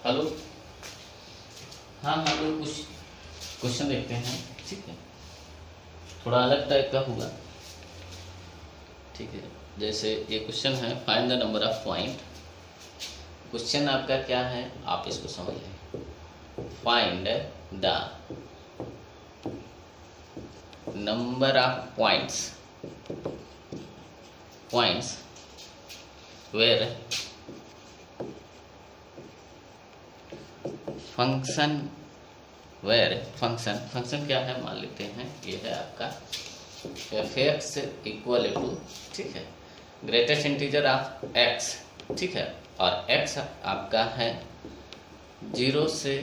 Hello. हाँ हम लोग कुछ क्वेश्चन देखते हैं, ठीक है। थोड़ा अलग टाइप का होगा, ठीक है। जैसे ये क्वेश्चन है, find the number of point. Question आपका क्या है, आप इसको समझ लें। Find the number of points where function क्या है, मान लेते हैं ये है आपका एफ एक्स इक्वल टू, ठीक है, ग्रेटेस्ट इंटीजर ऑफ एक्स, ठीक है। और एक्स आपका है 0 से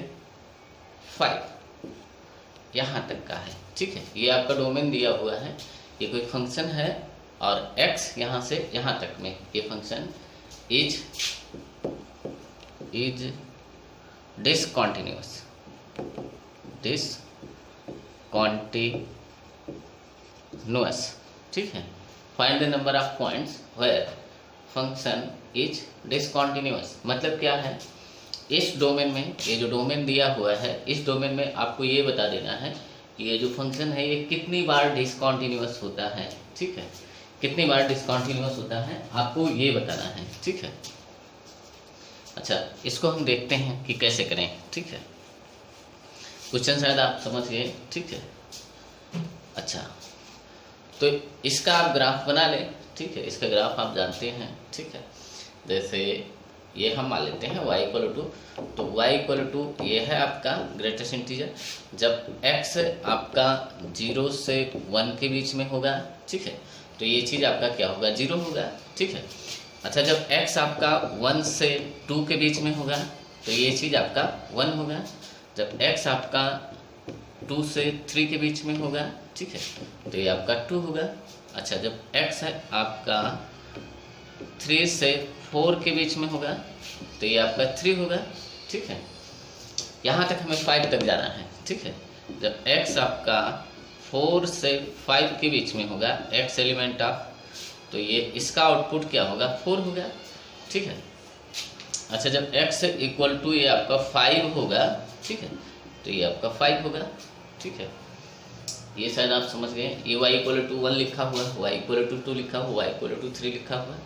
5 यहाँ तक का है, ठीक है। ये आपका डोमेन दिया हुआ है, ये कोई फंक्शन है और x यहाँ से यहाँ तक में ये फंक्शन इज डिसकंटिन्यूअस, ठीक है। Find the number of points where function is discontinuous. मतलब क्या है, इस डोमेन में, ये जो डोमेन दिया हुआ है, इस डोमेन में आपको ये बता देना है कि ये जो फंक्शन है ये कितनी बार डिसकंटिन्यूअस होता है, ठीक है। कितनी बार डिसकंटिन्यूअस होता है आपको ये बताना है, ठीक है। अच्छा, इसको हम देखते हैं कि कैसे करें, ठीक है। क्वेश्चन शायद आप समझ गए, ठीक है। अच्छा, तो इसका आप ग्राफ बना लें, ठीक है। इसका ग्राफ आप जानते हैं, ठीक है। जैसे ये हम मान लेते हैं y इक्वल टू, तो y इक्वल टू ये है आपका ग्रेटेस्ट इंटीजर। जब x आपका 0 से 1 के बीच में होगा, ठीक है, तो ये चीज़ आपका क्या होगा, 0 होगा, ठीक है। अच्छा, जब x आपका 1 से 2 के बीच में होगा तो ये चीज़ आपका 1 होगा। जब x आपका 2 से 3 के बीच में होगा, ठीक है, तो ये आपका 2 होगा। अच्छा, जब x है आपका 3 से 4 के बीच में होगा तो ये आपका 3 होगा, ठीक है। यहाँ तक हमें 5 तक जाना है, ठीक है। जब x आपका 4 से 5 के बीच में होगा, x एलिमेंट ऑफ, तो ये इसका आउटपुट क्या होगा, 4 होगा, ठीक है। अच्छा, जब x इक्वल टू ये आपका 5 होगा, ठीक है, तो ये आपका 5 होगा, ठीक है। ये शायद आप समझ गए। ये y इक्वल टू 1 लिखा हुआ, y इक्वल टू 2 लिखा हुआ, y इक्वल टू 3 लिखा हुआ,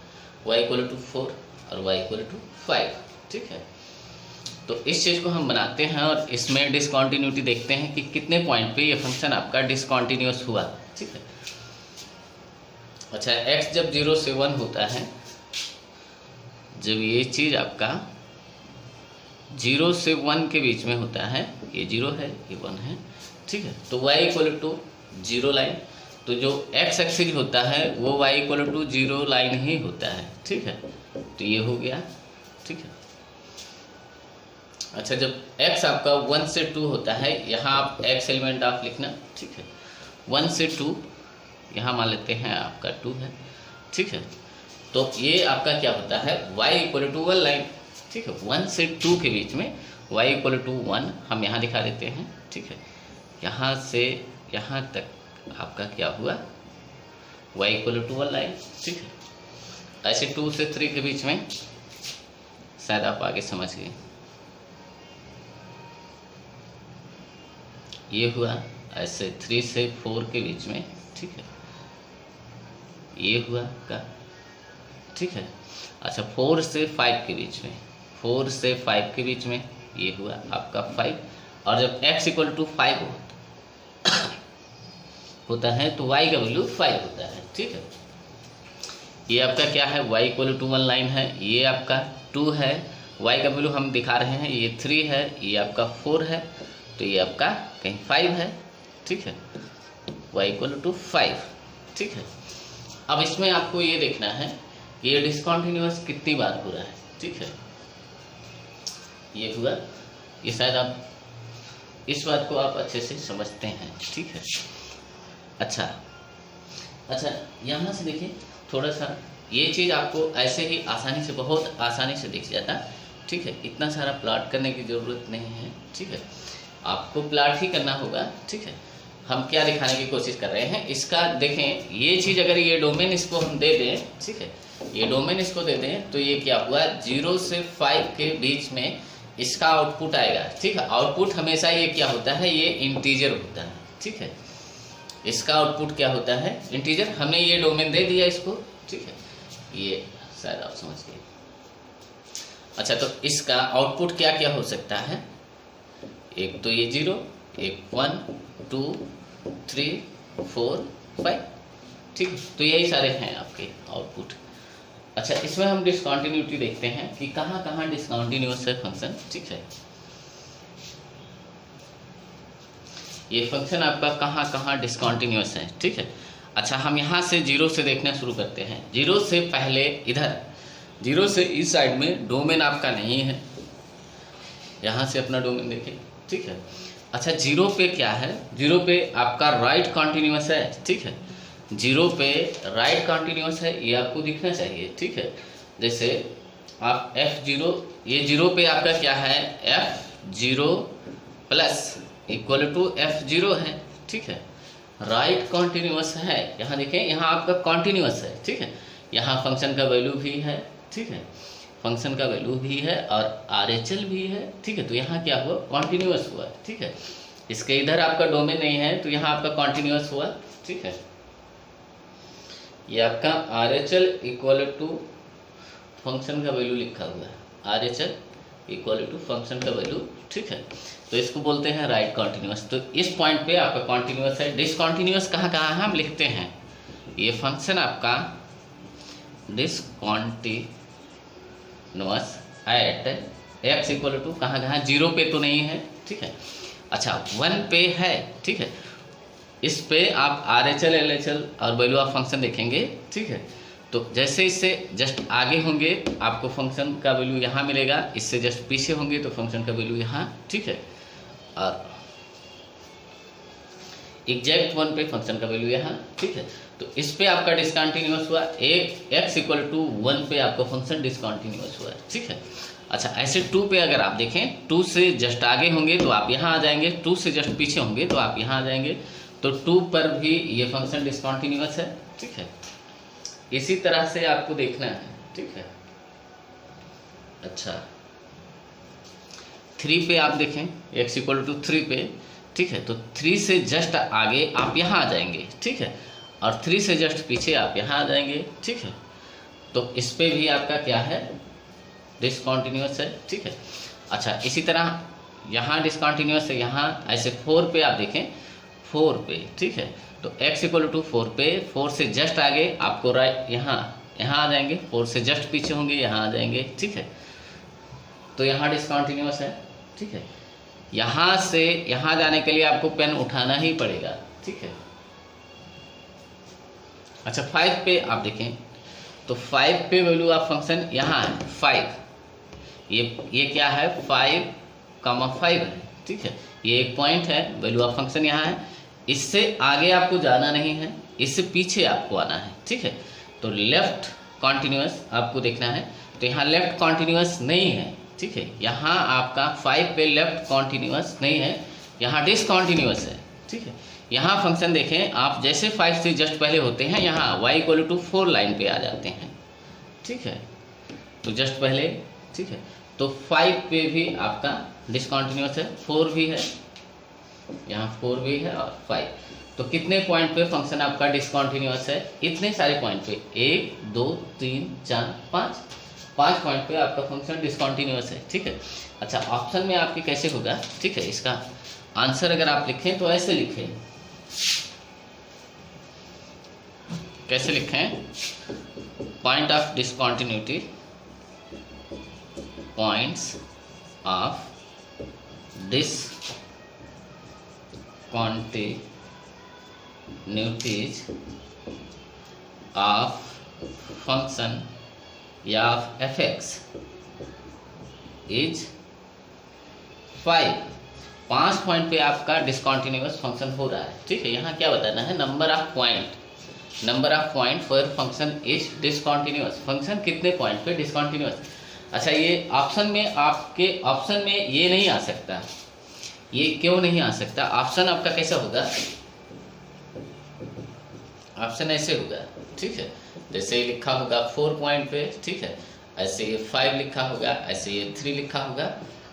y इक्वल टू 4 और y इक्वल टू 5, ठीक है। तो इस चीज़ को हम बनाते हैं और इसमें डिसकंटिन्यूटी देखते हैं कि कितने पॉइंट पे ये फंक्शन आपका डिसकंटिन्यूअस हुआ, ठीक है। अच्छा, x जब 0 से 1 होता है, जब ये चीज़ आपका 0 से 1 के बीच में होता है, ये 0 है, ये 1 है, ठीक है, तो y इक्वल टू 0 लाइन, तो जो x एक्सिस होता है वो y इक्वल टू 0 लाइन ही होता है, ठीक है। तो ये हो गया, ठीक है। अच्छा, जब x आपका 1 से 2 होता है, यहाँ आप x एलिमेंट ऑफ लिखना, ठीक है। 1 से 2 यहाँ मान लेते हैं आपका 2 है, ठीक है। तो ये आपका क्या होता है, y इक्वल टू 1 लाइन, ठीक है। 1 से 2 के बीच में y इक्वल टू 1 हम यहाँ दिखा देते हैं, ठीक है। यहाँ से यहाँ तक आपका क्या हुआ, y इक्वल टू 1 लाइन, ठीक है। ऐसे 2 से 3 के बीच में शायद आप आगे समझ गए, ये हुआ। ऐसे 3 से 4 के बीच में, ठीक है, ये हुआ का, ठीक है। अच्छा, 4 से 5 के बीच में, 4 से 5 के बीच में ये हुआ आपका 5। और जब x इक्वल टू 5 होता है तो y का वैल्यू 5 होता है, ठीक है। ये आपका क्या है, y इक्वल टू 1 लाइन है, ये आपका 2 है, y का वैल्यू हम दिखा रहे हैं, ये 3 है, ये आपका 4 है, तो ये आपका कहीं 5 है, ठीक है। y इक्वल टू 5, ठीक है। अब इसमें आपको ये देखना है कि ये डिसकंटिन्यूअस कितनी बार हो रहा है, ठीक है। ये हुआ, ये शायद आप इस बात को आप अच्छे से समझते हैं, ठीक है। अच्छा, यहाँ से देखिए थोड़ा सा, ये चीज़ आपको ऐसे ही आसानी से, बहुत आसानी से दिख जाता, ठीक है। इतना सारा प्लॉट करने की ज़रूरत नहीं है, ठीक है। आपको प्लॉट ही करना होगा, ठीक है। हम क्या दिखाने की कोशिश कर रहे हैं, इसका देखें, ये चीज़ अगर ये डोमेन इसको हम दे दें, ठीक है, ये डोमेन इसको दे दें, तो ये क्या हुआ, 0 से 5 के बीच में इसका आउटपुट आएगा, ठीक है। आउटपुट हमेशा ये क्या होता है, ये इंटीजर होता है, ठीक है। इसका आउटपुट क्या होता है, इंटीजर। हमने ये डोमेन दे दिया इसको, ठीक है, ये शायद आप समझ गए। अच्छा, तो इसका आउटपुट क्या क्या हो सकता है, एक तो ये 0, एक 1 2 3 4 5, ठीक। तो यही सारे हैं आपके आउटपुट। अच्छा, इसमें हम डिसकंटिन्यूटी देखते हैं कि कहाँ कहाँ डिसकंटिन्यूअस है फंक्शन, ठीक है। ये फंक्शन आपका कहाँ कहाँ डिसकंटिन्यूअस है, ठीक है। अच्छा, हम यहाँ से 0 से देखना शुरू करते हैं। 0 से पहले इधर, 0 से इस साइड में डोमेन आपका नहीं है। यहाँ से अपना डोमेन देखें, ठीक है। अच्छा, 0 पे क्या है, 0 पे आपका राइट कॉन्टिन्यूअस है, ठीक है। 0 पे राइट कॉन्टिन्यूअस है, ये आपको दिखना चाहिए, ठीक है। जैसे आप F0, ये 0 पे आपका क्या है, F0 plus equal to F0 है, ठीक है। राइट कॉन्टिन्यूअस है, यहाँ देखें, यहाँ आपका कॉन्टिन्यूअस है, ठीक है। यहाँ फंक्शन का वैल्यू भी है, ठीक है, फंक्शन का वैल्यू भी है और RHL भी है, ठीक है। तो यहाँ क्या हुआ, कॉन्टिन्यूअस हुआ, ठीक है। इसके इधर आपका डोमेन नहीं है तो यहाँ आपका कॉन्टिन्यूअस हुआ, ठीक है। ये आपका RHL इक्वल टू फंक्शन का वैल्यू लिखा हुआ है, RHL इक्वल टू फंक्शन का वैल्यू, ठीक है। तो इसको बोलते हैं राइट कॉन्टिन्यूअस। तो इस पॉइंट पे आपका कॉन्टिन्यूअस है। डिसकॉन्टिन्यूअस कहाँ कहाँ हम लिखते हैं, ये फंक्शन आपका discontinuous at x equal to कहाँ कहाँ, 0 पे तो नहीं है, ठीक है। अच्छा, 1 पे है, ठीक है। इस पे आप RHL LHL और वैल्यू ऑफ फंक्शन देखेंगे, ठीक है। तो जैसे इससे जस्ट आगे होंगे आपको फंक्शन का वैल्यू यहाँ मिलेगा, इससे जस्ट पीछे होंगे तो फंक्शन का वैल्यू यहाँ, ठीक है। और एग्जैक्ट 1 पे फंक्शन का वैल्यू यहाँ, ठीक है। तो इस पे आपका डिसकंटिन्यूअस हुआ, एक x इक्वल टू 1 पे आपका फंक्शन डिसकंटिन्यूअस हुआ है, ठीक है। अच्छा, ऐसे 2 पे अगर आप देखें, 2 से जस्ट आगे होंगे तो आप यहाँ आ जाएंगे, 2 से जस्ट पीछे होंगे तो आप यहाँ आ जाएंगे। तो 2 पर भी ये फंक्शन डिसकंटिन्यूअस है, ठीक है। इसी तरह से आपको देखना है, ठीक है। अच्छा, 3 पे आप देखें, x इक्वल टू 3 पे, ठीक है। तो 3 से जस्ट आगे आप यहाँ आ जाएंगे, ठीक है। और 3 से जस्ट पीछे आप यहाँ आ जाएंगे, ठीक है। तो इस पे भी आपका क्या है, डिसकंटिन्यूअस है, ठीक है। अच्छा, इसी तरह यहाँ डिसकंटिन्यूअस है, यहाँ ऐसे 4 पे आप देखें, 4 पे, ठीक है। तो x इक्वल टू 4 पे, 4 से जस्ट आगे आपको राइट यहाँ आ जाएंगे, 4 से जस्ट पीछे होंगे, यहाँ आ जाएंगे, ठीक है। तो यहाँ डिसकंटिन्यूअस है, ठीक है। यहाँ से यहाँ जाने के लिए आपको पेन उठाना ही पड़ेगा, ठीक है। अच्छा, 5 पे आप देखें, तो 5 पे वैल्यू ऑफ फंक्शन यहाँ है 5, ये क्या है, 5,5 है, ठीक है। ये एक पॉइंट है, वैल्यू ऑफ फंक्शन यहाँ है। इससे आगे आपको जाना नहीं है, इससे पीछे आपको आना है, ठीक है। तो लेफ्ट कॉन्टिन्यूअस आपको देखना है, तो यहाँ लेफ्ट कॉन्टिन्यूअस नहीं है, ठीक है। यहाँ आपका 5 पे लेफ्ट कॉन्टिन्यूअस नहीं है, यहाँ डिसकंटिन्यूअस है, ठीक है। यहाँ फंक्शन देखें आप, जैसे 5 से जस्ट पहले होते हैं, यहाँ y इक्वल टू 4 लाइन पे आ जाते हैं, ठीक है। तो जस्ट पहले, ठीक है। तो 5 पे भी आपका डिसकंटिन्यूअस है, 4 भी है, यहाँ 4 भी है और 5। तो कितने पॉइंट पे फंक्शन आपका डिसकंटिन्यूअस है, इतने सारे पॉइंट पे, 1 2 3 4 5 पॉइंट पे आपका फंक्शन डिसकंटिन्यूअस है, ठीक है। अच्छा, ऑप्शन में आपके कैसे होगा, ठीक है। इसका आंसर अगर आप लिखें तो ऐसे लिखें, कैसे लिखें, point of discontinuity, points of discontinuities of function या ऑफ fx इज 5 पॉइंट पे आपका डिसकंटिन्यूअस फंक्शन हो रहा है, ठीक है। यहाँ क्या बताना है, number of point for function is discontinuous, function कितने पॉइंट पे डिसकंटिन्यूअस। अच्छा, ये ऑप्शन में, आपके ऑप्शन में ये नहीं आ सकता, ये क्यों नहीं आ सकता, ऑप्शन आपका कैसा होगा, ऑप्शन ऐसे होगा, ठीक है। जैसे लिखा होगा 4 पॉइंट पे, ठीक है, ऐसे ये 5 लिखा होगा, ऐसे ये 3 लिखा होगा,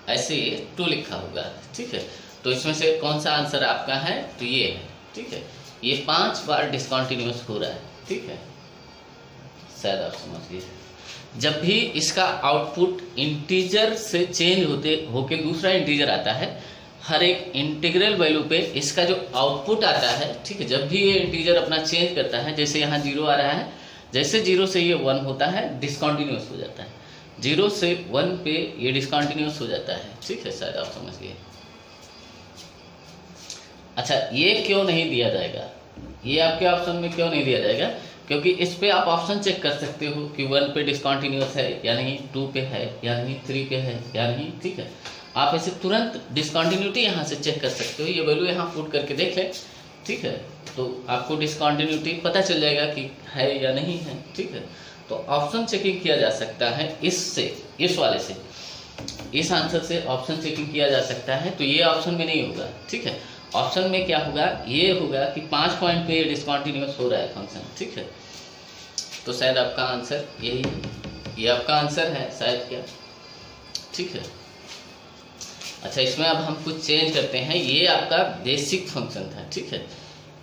ऐसे ये 2 लिखा होगा, ठीक है। तो इसमें से कौन सा आंसर आपका है, तो ये है, ठीक है। ये 5 बार डिसकंटिन्यूअस हो रहा है, ठीक है, शायद आप समझ गए। जब भी इसका आउटपुट इंटीजर से चेंज होके दूसरा इंटीजर आता है, हर एक इंटीग्रल वैल्यू पे इसका जो आउटपुट आता है, ठीक है, जब भी ये इंटीजर अपना चेंज करता है, जैसे यहाँ 0 आ रहा है, जैसे 0 से ये 1 होता है डिसकंटिन्यूअस हो जाता है, 0 से 1 पे ये डिसकंटिन्यूअस हो जाता है, ठीक है, शायद आप समझ गए। अच्छा, ये क्यों नहीं दिया जाएगा, ये आपके ऑप्शन में क्यों नहीं दिया जाएगा, क्योंकि इस पे आप ऑप्शन चेक कर सकते हो कि 1 पे डिसकंटिन्यूअस है या नहीं, 2 पे है या नहीं, 3 पे है या नहीं, ठीक है। आप ऐसे तुरंत डिसकंटिन्यूटी यहाँ से चेक कर सकते हो, ये वैल्यू यहाँ पुट करके देख लें, ठीक है, तो आपको डिसकंटिन्यूटी पता चल जाएगा कि है या नहीं है, ठीक है। तो ऑप्शन चेकिंग किया जा सकता है इससे, इस वाले से, इस आंसर से ऑप्शन चेकिंग किया जा सकता है। तो ये ऑप्शन में नहीं होगा, ठीक है। ऑप्शन में क्या होगा, ये होगा कि 5 पॉइंट पे ये डिसकंटिन्यूअस हो रहा है फंक्शन, ठीक है। तो शायद आपका आंसर यही है, ये आपका आंसर है शायद, क्या, ठीक है। अच्छा, इसमें अब हम कुछ चेंज करते हैं। ये आपका बेसिक फंक्शन था, ठीक है,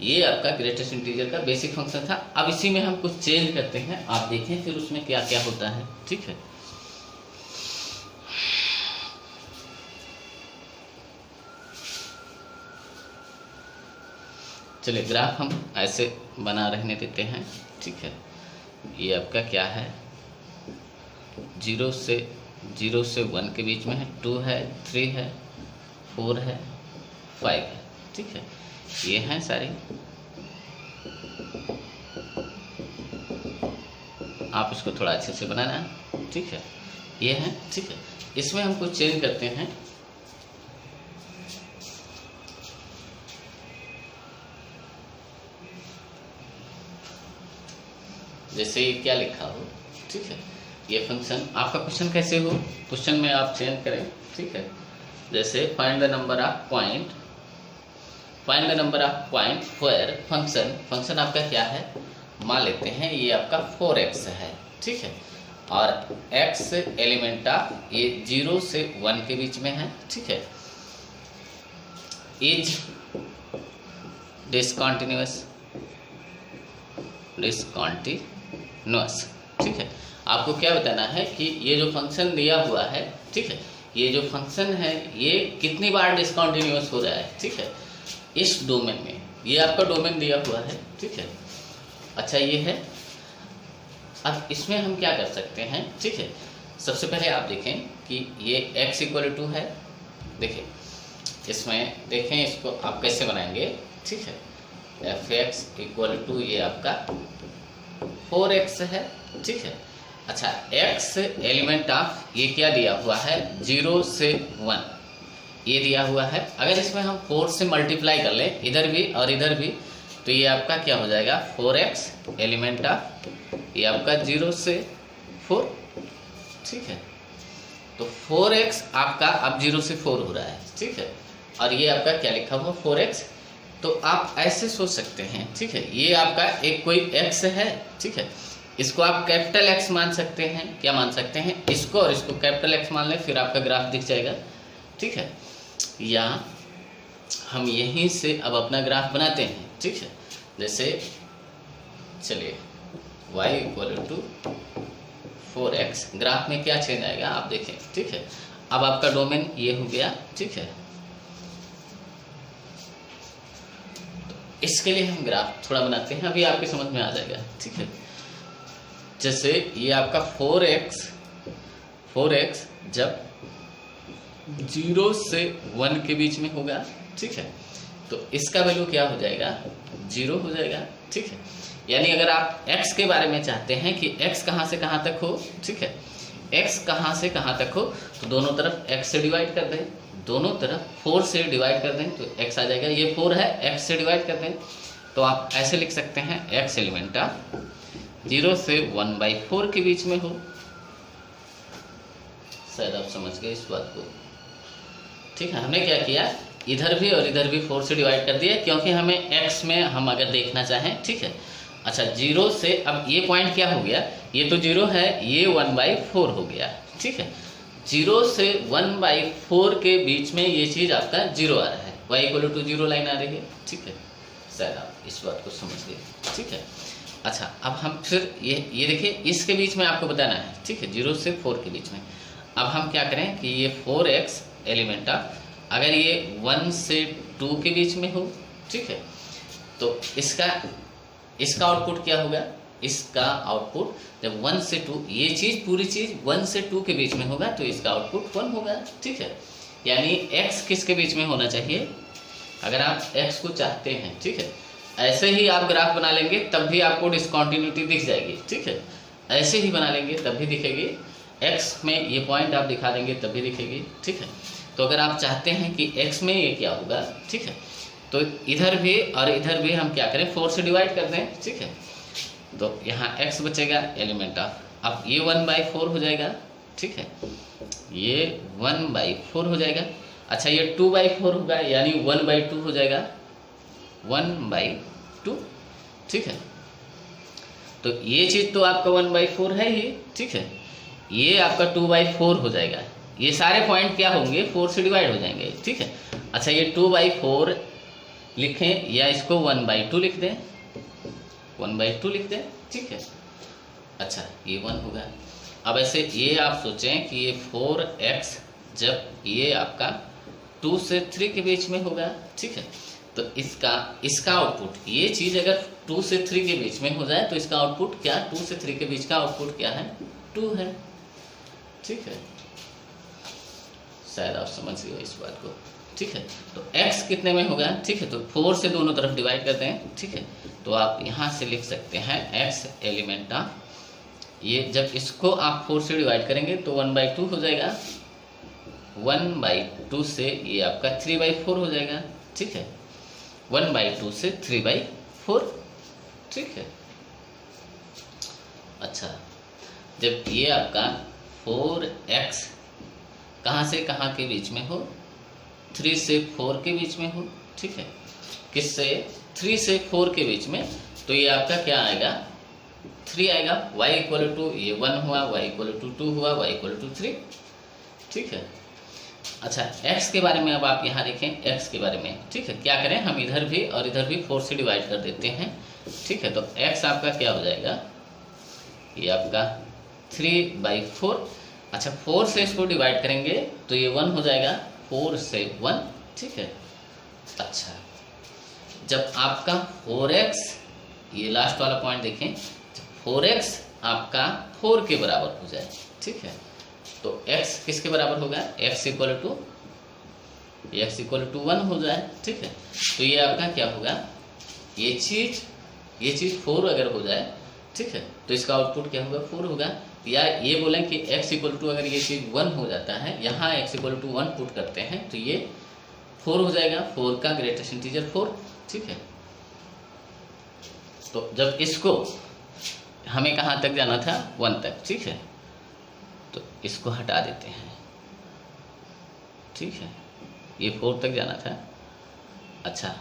ये आपका ग्रेटेस्ट इंटीजर का बेसिक फंक्शन था। अब इसी में हम कुछ चेंज करते हैं, आप देखें फिर उसमें क्या क्या होता है, ठीक है। चलिए ग्राफ हम ऐसे बना रहने देते हैं, ठीक है। ये आपका क्या है, 0 से 1 के बीच में है, 2 है, 3 है, 4 है, 5 है, ठीक है। ये हैं सारी, आप इसको थोड़ा अच्छे से बनाना, ठीक है। ये हैं, ठीक है। इसमें हम कुछ चेंज करते हैं। जैसे ये क्या लिखा हो, ठीक है, ये फंक्शन आपका क्वेश्चन कैसे हो, क्वेश्चन में आप चेंज करें, ठीक है। जैसे find the number of point, find the number of point where function आपका क्या है, मान लेते हैं ये आपका 4x है, ठीक है, और x एलिमेंट ऑफ ये 0 से 1 के बीच में है, ठीक है, इज डिसकंटिन्यूअस, ठीक है। आपको क्या बताना है कि ये जो फंक्शन दिया हुआ है, ठीक है, ये जो फंक्शन है ये कितनी बार डिसकंटिन्यूअस हो रहा है, ठीक है, इस डोमेन में। ये आपका डोमेन दिया हुआ है, ठीक है। अच्छा, ये है। अब इसमें हम क्या कर सकते हैं, ठीक है। सबसे पहले आप देखें कि ये x = है, देखें इसमें, देखें इसको आप कैसे बनाएंगे, ठीक है। fx = ये आपका 4x है, ठीक है। अच्छा, x एलिमेंट ऑफ ये क्या दिया हुआ है, 0 से 1 ये दिया हुआ है। अगर इसमें हम 4 से मल्टीप्लाई कर लें, इधर भी और इधर भी, तो ये आपका क्या हो जाएगा, 4x एलिमेंट ऑफ ये आपका 0 से 4, ठीक है। तो 4x आपका अब 0 से 4 हो रहा है, ठीक है, और ये आपका क्या लिखा हुआ 4x। तो आप ऐसे सोच सकते हैं, ठीक है, ये आपका एक कोई x है, ठीक है, इसको आप कैपिटल X मान सकते हैं, क्या मान सकते हैं, इसको और इसको कैपिटल X मान लें, फिर आपका ग्राफ दिख जाएगा, ठीक है। या हम यहीं से अब अपना ग्राफ बनाते हैं, ठीक है। जैसे चलिए y = 4x, ग्राफ में क्या चेंज आएगा आप देखें, ठीक है। अब आपका डोमेन ये हो गया, ठीक है। इसके लिए हम ग्राफ थोड़ा बनाते हैं, अभी आपके समझ में आ जाएगा, ठीक है। जैसे ये आपका 4x जब 0 से 1 के बीच में होगा, ठीक है, तो इसका वैल्यू क्या हो जाएगा, 0 हो जाएगा, ठीक है। यानी अगर आप x के बारे में चाहते हैं कि x कहाँ से कहाँ तक हो, ठीक है, x कहाँ से कहाँ तक हो, तो दोनों तरफ x से डिवाइड कर दें, दोनों तरफ 4 से डिवाइड कर दें तो x आ जाएगा। ये 4 है, x से डिवाइड कर दें तो आप ऐसे लिख सकते हैं x एलिमेंट ऑफ 0 से 1/4 के बीच में हो। शायद आप समझ गए इस बात को, ठीक है। हमने क्या किया, इधर भी और इधर भी 4 से डिवाइड कर दिया, क्योंकि हमें x में हम अगर देखना चाहें, ठीक है। अच्छा, 0 से अब ये पॉइंट क्या हो गया, ये तो 0 है, ये 1/4 हो गया, ठीक है। 0 से 1/4 के बीच में ये चीज़ आपका 0 आ रहा है, y=0 लाइन आ रही है, ठीक है। शायद आप इस बात को समझ गए, ठीक है। अच्छा, अब हम फिर ये देखिए, इसके बीच में आपको बताना है, ठीक है, 0 से 4 के बीच में। अब हम क्या करें कि ये 4x एलिमेंट ऑफ, अगर ये 1 से 2 के बीच में हो, ठीक है, तो इसका आउटपुट क्या होगा? इसका आउटपुट जब 1 से 2, ये चीज़ पूरी चीज़ 1 से 2 के बीच में होगा तो इसका आउटपुट 1 होगा, ठीक है। यानी x किसके बीच में होना चाहिए? अगर आप x को चाहते हैं, ठीक है, ऐसे ही आप ग्राफ बना लेंगे तब भी आपको डिसकंटिन्यूटी दिख जाएगी, ठीक है। ऐसे ही बना लेंगे तब भी दिखेगी, x में ये पॉइंट आप दिखा देंगे तब भी दिखेगी, ठीक है। तो अगर आप चाहते हैं कि x में ये क्या होगा, ठीक है, तो इधर भी और इधर भी हम क्या करें, 4 से डिवाइड कर दें, ठीक है। तो यहाँ x बचेगा एलिमेंट ऑफ, अब ये 1/4 हो जाएगा, ठीक है, ये 1/4 हो जाएगा। अच्छा, ये 2/4 होगा, यानी 1/2 हो जाएगा, 1/2, ठीक है। तो ये चीज़ तो आपका 1/4 है ही, ठीक है, ये आपका 2/4 हो जाएगा। ये सारे पॉइंट क्या होंगे, 4 से डिवाइड हो जाएंगे, ठीक है। अच्छा, ये 2/4 लिखें या इसको 1/2 लिख दें, 1/2 लिख दें, ठीक है। अच्छा, ये 1 होगा। अब ऐसे ये आप सोचें कि ये 4x जब ये आपका 2 से 3 के बीच में होगा, ठीक है, तो इसका आउटपुट, ये चीज़ अगर 2 से 3 के बीच में हो जाए तो इसका आउटपुट क्या, 2 से 3 के बीच का आउटपुट क्या है, 2 है, ठीक है। शायद आप समझ गए इस बात को, ठीक है। तो x कितने में होगा, ठीक है, तो 4 से दोनों तरफ डिवाइड करते हैं, ठीक है। तो आप यहाँ से लिख सकते हैं x एलिमेंट ऑफ, ये जब इसको आप 4 से डिवाइड करेंगे तो 1/2 हो जाएगा, 1/2 से ये आपका 3/4 हो जाएगा, ठीक है, 1/2 से 3/4, ठीक है। अच्छा, जब ये आपका 4x कहाँ से कहाँ के बीच में हो, 3 से 4 के बीच में हो, ठीक है, किससे, 3 से 4 के बीच में, तो ये आपका क्या आएगा, 3 आएगा, y=, ये 1 हुआ, y=2 हुआ, y=3, ठीक है। अच्छा, x के बारे में अब आप यहाँ देखें, x के बारे में, ठीक है, क्या करें, हम इधर भी और इधर भी 4 से डिवाइड कर देते हैं, ठीक है। तो x आपका क्या हो जाएगा, ये आपका 3/4। अच्छा, 4 से इसको डिवाइड करेंगे तो ये 1 हो जाएगा, 4 से 1, ठीक है। अच्छा, जब आपका 4x, ये लास्ट वाला पॉइंट देखें, 4x आपका 4 के बराबर हो जाए, ठीक है, तो x किसके बराबर होगा, x = 1 हो जाए, ठीक है। तो ये आपका क्या होगा, ये चीज़ 4 अगर हो जाए, ठीक है, तो इसका आउटपुट क्या होगा, 4 होगा। या ये बोलें कि x = अगर ये चीज़ 1 हो जाता है, यहाँ x = 1 पुट करते हैं तो ये 4 हो जाएगा, 4 का ग्रेटेस्ट इंटीजर 4, ठीक है। तो जब इसको हमें कहाँ तक जाना था, 1 तक, ठीक है, तो इसको हटा देते हैं, ठीक है, ये 4 तक जाना था। अच्छा,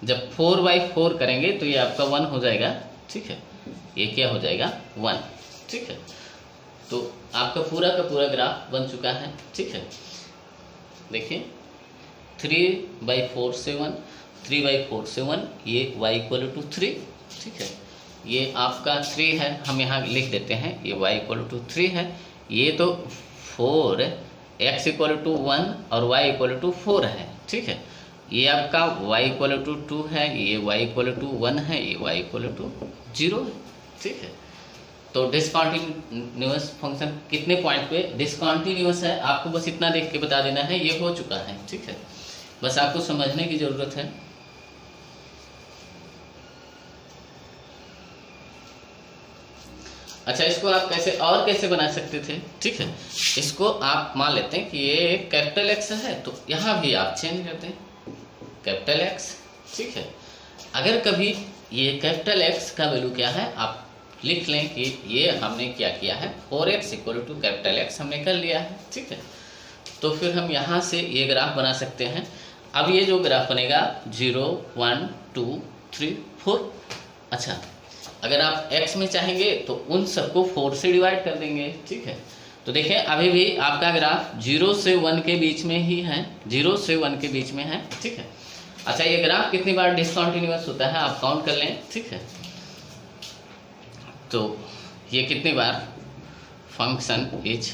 जब 4/4 करेंगे तो ये आपका 1 हो जाएगा, ठीक है, ये क्या हो जाएगा, 1, ठीक है। तो आपका पूरा का पूरा ग्राफ बन चुका है, ठीक है। देखिए, 3/4 से 1, 3/4 से 1, ये y=3, ठीक है, ये आपका 3 है, हम यहाँ लिख देते हैं, ये y=3 है, ये तो 4, x = 1 और y = 4 है, ठीक है। ये आपका y = 2 है, ये y = 1 है, ये y = 0 है, ठीक है। तो डिसकंटिन्यूअस फंक्शन कितने पॉइंट पे डिसकंटिन्यूअस है, आपको बस इतना देख के बता देना है, ये हो चुका है, ठीक है, बस आपको समझने की ज़रूरत है। अच्छा, इसको आप कैसे बना सकते थे, ठीक है। इसको आप मान लेते हैं कि ये कैपिटल X है, तो यहाँ भी आप चेंज करते हैं कैपिटल X, ठीक है। अगर कभी ये कैपिटल X का वैल्यू क्या है, आप लिख लें कि ये हमने क्या किया है, 4x = कैपिटल X हमने कर लिया है, ठीक है। तो फिर हम यहाँ से ये ग्राफ बना सकते हैं। अब ये जो ग्राफ बनेगा 0, 1, 2, 3, 4। अच्छा, अगर आप x में चाहेंगे तो उन सबको 4 से डिवाइड कर देंगे, ठीक है। तो देखिए अभी भी आपका ग्राफ 0 से 1 के बीच में ही है, 0 से 1 के बीच में है, ठीक है। अच्छा, ये ग्राफ कितनी बार डिसकंटिन्यूअस होता है आप काउंट कर लें, ठीक है। तो ये कितनी बार function is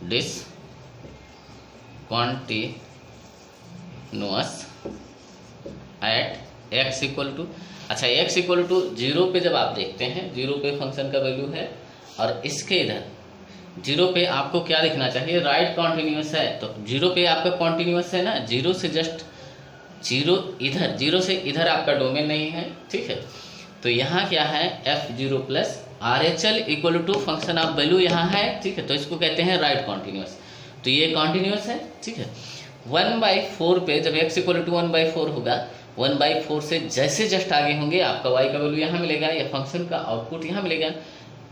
discontinuous at x equal to, अच्छा x इक्वल टू 0 पे जब आप देखते हैं, 0 पे फंक्शन का वैल्यू है और इसके इधर 0 पे आपको क्या लिखना चाहिए, राइट कॉन्टिन्यूअस है। तो 0 पे आपका कॉन्टिन्यूअस है ना, 0 से जस्ट 0 इधर, 0 से इधर आपका डोमेन नहीं है, ठीक है। तो यहाँ क्या है f0 plus RHL equal to function of value यहाँ है, ठीक है। तो इसको कहते हैं राइट कॉन्टिन्यूअस। तो ये कॉन्टिन्यूअस है, ठीक है। 1/4 पे जब x इक्वल टू 1/4 होगा, 1/4 से जैसे जस्ट आगे होंगे आपका y का वैल्यू यहाँ मिलेगा, या फंक्शन का आउटपुट यहाँ मिलेगा।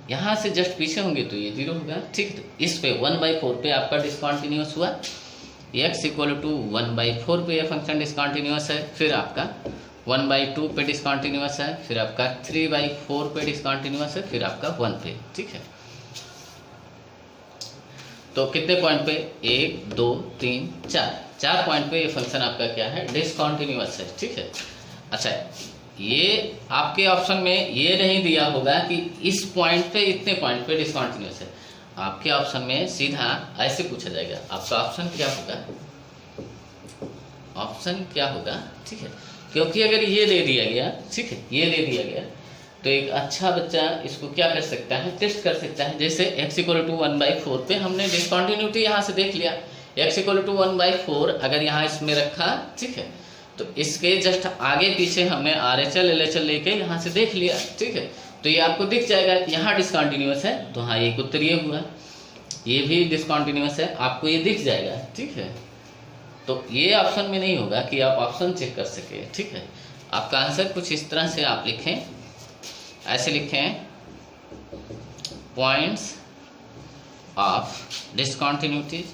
यहाँ से जस्ट पीछे होंगे तो ये 0 होगा, ठीक। तो इस पे 1/4 पे आपका डिसकंटिन्यूअस हुआ, x इक्वल टू 1/4 पे ये फंक्शन डिसकंटिन्यूअस है, फिर आपका 1/2 पे डिसकंटिन्यूअस है, फिर आपका 3/4 पे डिसकंटिन्यूअस है, फिर आपका 1 पे, ठीक है। तो कितने पॉइंट पे, 1 2 3 4 पॉइंट पे ये फंक्शन आपका क्या है, डिसकंटिन्यूअस है, ठीक है। अच्छा, ये आपके ऑप्शन में ये नहीं दिया होगा कि इस पॉइंट पे इतने पॉइंट पे डिसकंटिन्यूअस है, आपके ऑप्शन में सीधा ऐसे पूछा जाएगा। आपका ऑप्शन क्या होगा, ऑप्शन क्या होगा, ठीक है। क्योंकि अगर ये दे दिया गया, ठीक है, ये दे दिया गया, तो एक अच्छा बच्चा इसको क्या कर सकता है, टेस्ट कर सकता है। जैसे x इक्वल टू 1/4 पे हमने डिसकंटिन्यूटी यहाँ से देख लिया, x इक्वल टू 1/4 अगर यहाँ इसमें रखा, ठीक है, तो इसके जस्ट आगे पीछे हमने RHL LHL लेके यहाँ से देख लिया, ठीक है। तो ये आपको दिख जाएगा कि यहाँ डिसकंटिन्यूअस है, तो हाँ एक उत्तर ये हुआ, ये भी डिसकंटिन्यूअस है, आपको ये दिख जाएगा, ठीक है। तो ये ऑप्शन में नहीं होगा कि आप ऑप्शन चेक कर सके, ठीक है। आपका आंसर कुछ इस तरह से आप लिखें, ऐसे लिखें, points of discontinuities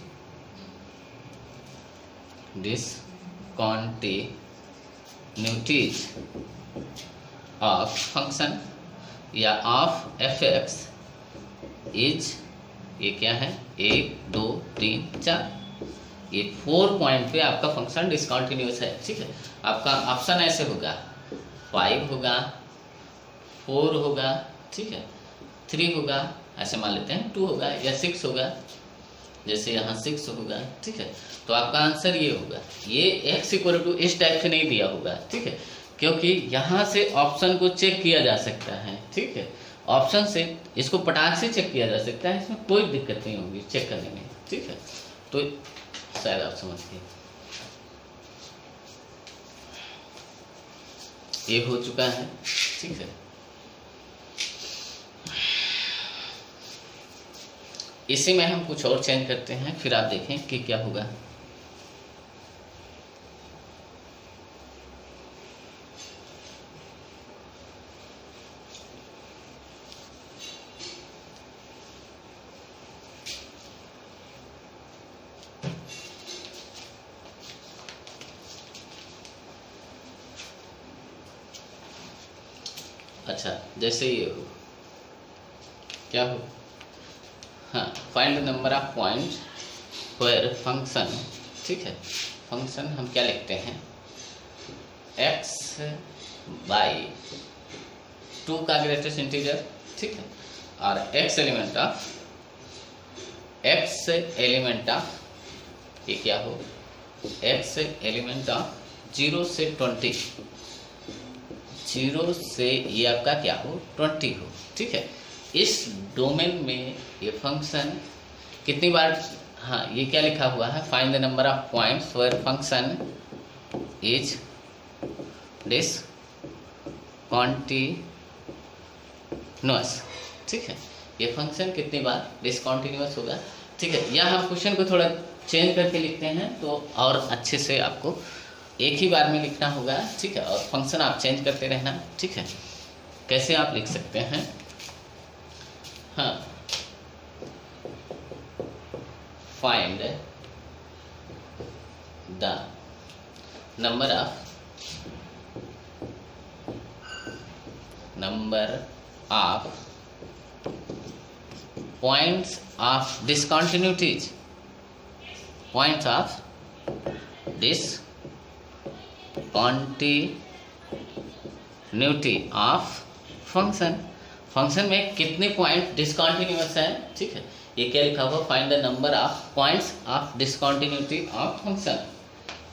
of function या ऑफ fx इज, ये क्या है, 1 2 3 4, ये 4 पॉइंट पे आपका फंक्शन डिसकंटिन्यूअस है, ठीक है। आपका ऑप्शन ऐसे होगा, 5 होगा, 4 होगा, ठीक है, 3 होगा, ऐसे मान लेते हैं 2 होगा, या 6 होगा, जैसे यहाँ 6 होगा, ठीक है। तो आपका आंसर ये होगा। ये x इक्वल टू इस टाइप से नहीं दिया होगा, ठीक है, क्योंकि यहाँ से ऑप्शन को चेक किया जा सकता है, ठीक है। ऑप्शन से इसको पटाख से चेक किया जा सकता है, इसमें कोई दिक्कत नहीं होगी चेक करने में, ठीक है। तो शायद आप समझ गए, ये हो चुका है, ठीक है। इसी में हम कुछ और चेंज करते हैं, फिर आप देखें कि क्या होगा। अच्छा, जैसे ये हो, क्या हो, हाँ, find the number of points where function, ठीक है। फंक्शन हम क्या लिखते हैं, x/2 का ग्रेटेस्ट इंटीजर, ठीक है, और x एलिमेंट ऑफ ये क्या हो, x एलिमेंट ऑफ 0 से 20, 0 से ये आपका क्या हो, 20 हो, ठीक है। इस डोमेन में ये फंक्शन कितनी बार, हाँ ये क्या लिखा हुआ है, find the number of points where function is discontinuous, ठीक है। ये फंक्शन कितनी बार डिसकंटिन्यूअस होगा, ठीक है। या हम क्वेश्चन को थोड़ा चेंज करके लिखते हैं तो और अच्छे से आपको एक ही बार में लिखना होगा, ठीक है। और फंक्शन आप चेंज करते रहना, ठीक है। कैसे आप लिख सकते हैं, हाँ, find the number of points of discontinuities, points of discontinuity of function, function में कितने पॉइंट डिसकंटिन्यूअस है। ठीक है, ये क्या लिखा हुआ, find the number of points of discontinuity of function,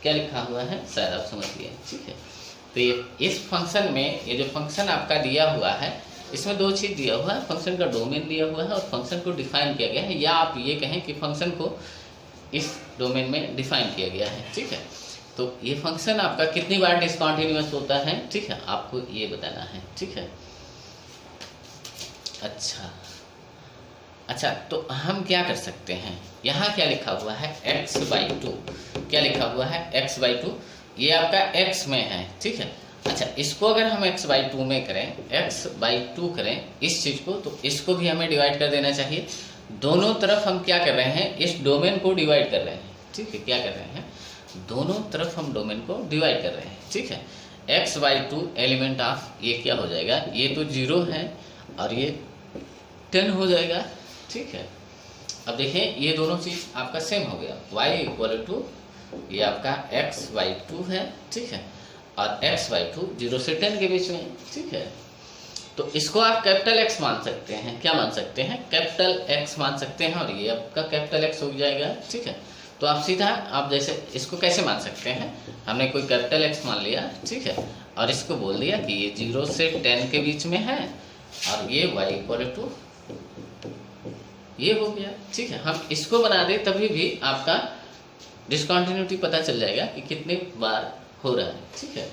क्या लिखा हुआ है, शायद आप समझ गए। ठीक है, तो ये इस फंक्शन में, ये जो फंक्शन आपका दिया हुआ है, इसमें दो चीज़ दिया हुआ है, फंक्शन का डोमेन दिया हुआ है और फंक्शन को डिफाइन किया गया है, या आप ये कहें कि फंक्शन को इस डोमेन में डिफाइन किया गया है। ठीक है, तो ये फंक्शन आपका कितनी बार डिसकंटिन्यूअस होता है, ठीक है, आपको ये बताना है। ठीक है, अच्छा, तो हम क्या कर सकते हैं, यहाँ क्या लिखा हुआ है, x/2, क्या लिखा हुआ है, x/2, ये आपका x में है। ठीक है, अच्छा, इसको अगर हम x/2 में करें, x/2 करें इस चीज़ को, तो इसको भी हमें डिवाइड कर देना चाहिए। दोनों तरफ हम क्या कर रहे हैं, इस डोमेन को डिवाइड कर रहे हैं। ठीक है, क्या कर रहे हैं, दोनों तरफ हम डोमेन को डिवाइड कर रहे हैं। ठीक है, x/2 एलिमेंट ऑफ, ये क्या हो जाएगा, ये तो 0 है और ये 10 हो जाएगा। ठीक है, अब देखें ये दोनों चीज़ आपका सेम हो गया, y = ये आपका x/2 है। ठीक है, और x/2 0 से 10 के बीच में। ठीक है, तो इसको आप कैपिटल X मान सकते हैं, क्या मान सकते हैं, कैपिटल X मान सकते हैं, और ये आपका कैपिटल X हो जाएगा। ठीक है, तो आप सीधा, आप जैसे इसको कैसे मान सकते हैं, हमने कोई कैपिटल X मान लिया। ठीक है, और इसको बोल दिया कि ये 0 से 10 के बीच में है, और ये y = ये हो गया। ठीक है, हम इसको बना दें तभी भी आपका डिसकंटिन्यूटी पता चल जाएगा कि कितने बार हो रहा है। ठीक है,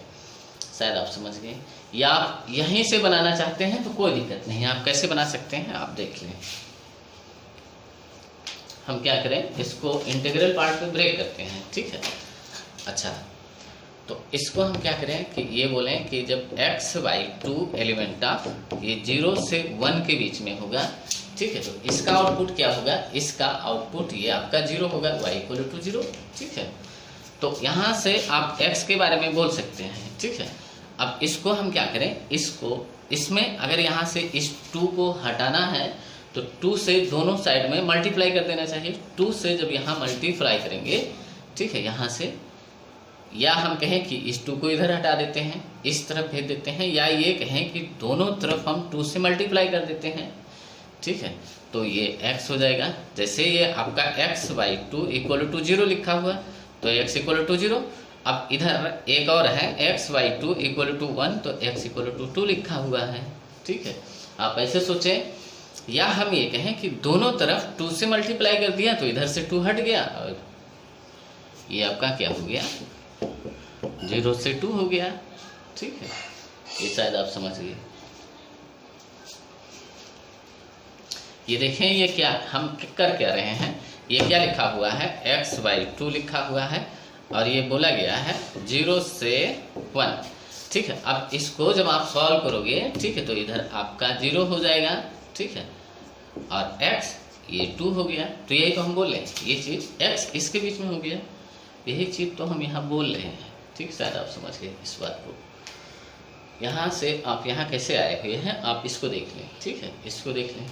शायद आप समझ गए, या आप यहीं से बनाना चाहते हैं तो कोई दिक्कत नहीं है, आप कैसे बना सकते हैं आप देख लें। हम क्या करें, इसको इंटीग्रल पार्ट में ब्रेक करते हैं। ठीक है, अच्छा, तो इसको हम क्या करें कि ये बोलें कि जब x/2 एलिमेंट ऑफ ये 0 से 1 के बीच में होगा। ठीक है, तो इसका आउटपुट क्या होगा, इसका आउटपुट ये आपका 0 होगा, y = 0। ठीक है, तो यहाँ से आप x के बारे में बोल सकते हैं। ठीक है, अब इसको हम क्या करें, इसको, इसमें अगर यहाँ से इस 2 को हटाना है तो 2 से दोनों साइड में मल्टीप्लाई कर देना चाहिए। 2 से जब यहाँ मल्टीप्लाई करेंगे, ठीक है, यहाँ से, या हम कहें कि इस 2 को इधर हटा देते हैं, इस तरफ भेज देते हैं, या ये कहें कि दोनों तरफ हम 2 से मल्टीप्लाई कर देते हैं। ठीक है, तो ये x हो जाएगा, जैसे ये आपका x/2 = 0 लिखा हुआ, तो x = 0। अब इधर एक और है x/2 = 1, तो x = 2 लिखा हुआ है। ठीक है, आप ऐसे सोचें, या हम ये कहें कि दोनों तरफ 2 से मल्टीप्लाई कर दिया तो इधर से 2 हट गया, और ये आपका क्या हो गया, 0 से 2 हो गया। ठीक है, ये शायद आप समझ गए। ये देखें, ये क्या हम कर क्या रहे हैं, ये क्या लिखा हुआ है, x/2 लिखा हुआ है, और ये बोला गया है 0 से 1। ठीक है, अब इसको जब आप सॉल्व करोगे, ठीक है, तो इधर आपका 0 हो जाएगा। ठीक है, और x ये 2 हो गया, तो यही तो हम बोल रहे हैं, ये चीज़ x इसके बीच में हो गया, यही चीज़ तो हम यहाँ बोल रहे हैं। ठीक, शायद आप समझ गए इस बात को। यहाँ से आप यहाँ कैसे आए हुए हैं, आप इसको देख लें। ठीक है, इसको देख लें,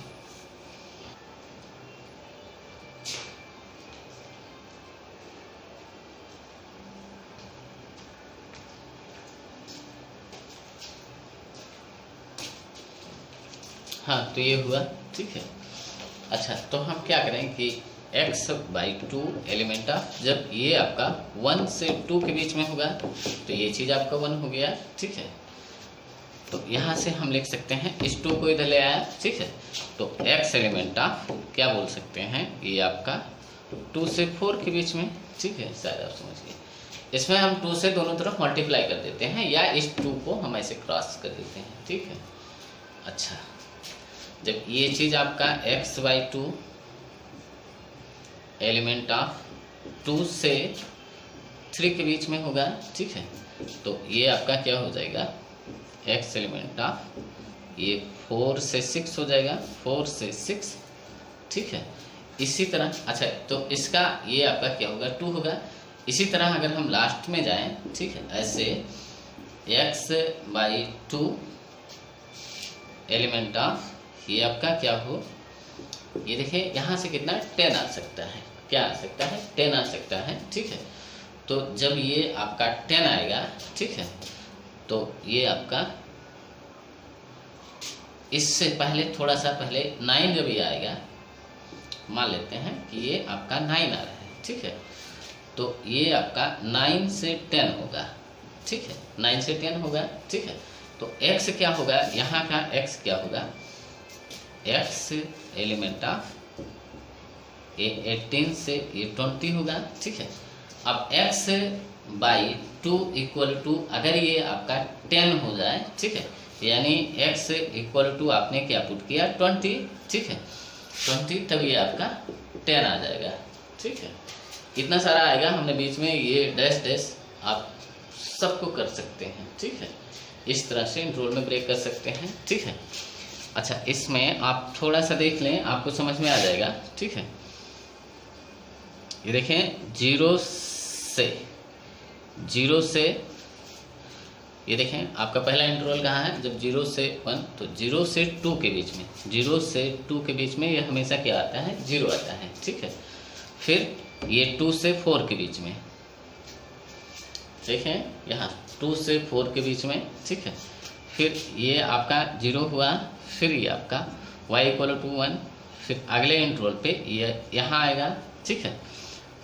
हाँ, तो ये हुआ। ठीक है, अच्छा, तो हम क्या करें कि x/2 एलिमेंट ऑफ, जब ये आपका 1 से 2 के बीच में होगा तो ये चीज़ आपका 1 हो गया। ठीक है, तो यहाँ से हम लिख सकते हैं, इस 2 को इधर ले आया। ठीक है, तो x एलिमेंट ऑफ क्या बोल सकते हैं, ये आपका 2 से 4 के बीच में। ठीक है, शायद आप समझ गए, इसमें हम 2 से दोनों तरफ मल्टीप्लाई कर देते हैं, या इस 2 को हम ऐसे क्रॉस कर देते हैं। ठीक है, अच्छा, जब ये चीज़ आपका x/2 एलिमेंट ऑफ 2 से 3 के बीच में होगा। ठीक है, तो ये आपका क्या हो जाएगा, x एलिमेंट ऑफ ये 4 से 6 हो जाएगा, 4 से 6। ठीक है, इसी तरह, अच्छा, तो इसका ये आपका क्या होगा, 2 होगा। इसी तरह अगर हम लास्ट में जाएं, ठीक है, ऐसे x/2 एलिमेंट ऑफ ये आपका क्या हो, ये देखिए यहाँ से कितना 10 आ सकता है, क्या आ सकता है 10 आ सकता है, ठीक है। तो जब ये आपका 10 आएगा, ठीक है, तो ये आपका इससे पहले थोड़ा सा पहले 9 जब ये आएगा, मान लेते हैं कि ये आपका 9 आ रहा है, ठीक है, तो ये आपका 9 से 10 होगा, ठीक है, 9 से 10 होगा, ठीक है। तो x क्या होगा, यहाँ का x क्या होगा, x एलिमेंट ऑफ 18 से ये 20 होगा, ठीक है। अब x बाई 2 इक्वल टू अगर ये आपका 10 हो जाए, ठीक है, यानी x इक्वल टू आपने क्या पुट किया 20, ठीक है, 20, तब ये आपका 10 आ जाएगा, ठीक है। इतना सारा आएगा, हमने बीच में ये डैश डैश आप सबको कर सकते हैं, ठीक है, इस तरह से इंटरवल में ब्रेक कर सकते हैं, ठीक है। अच्छा, इसमें आप थोड़ा सा देख लें, आपको समझ में आ जाएगा, ठीक है। ये देखें 0 से ये देखें आपका पहला इंटरवल कहाँ है, जब 0 से 1, तो 0 से 2 के बीच में, 0 से 2 के बीच में ये हमेशा क्या आता है 0 आता है, ठीक है। फिर ये 2 से 4 के बीच में, देखें यहाँ 2 से 4 के बीच में, ठीक है। फिर ये आपका 0 हुआ, फिर ये आपका y इक्वल टू 1, फिर अगले इंटरवल पे ये यहाँ आएगा, ठीक है।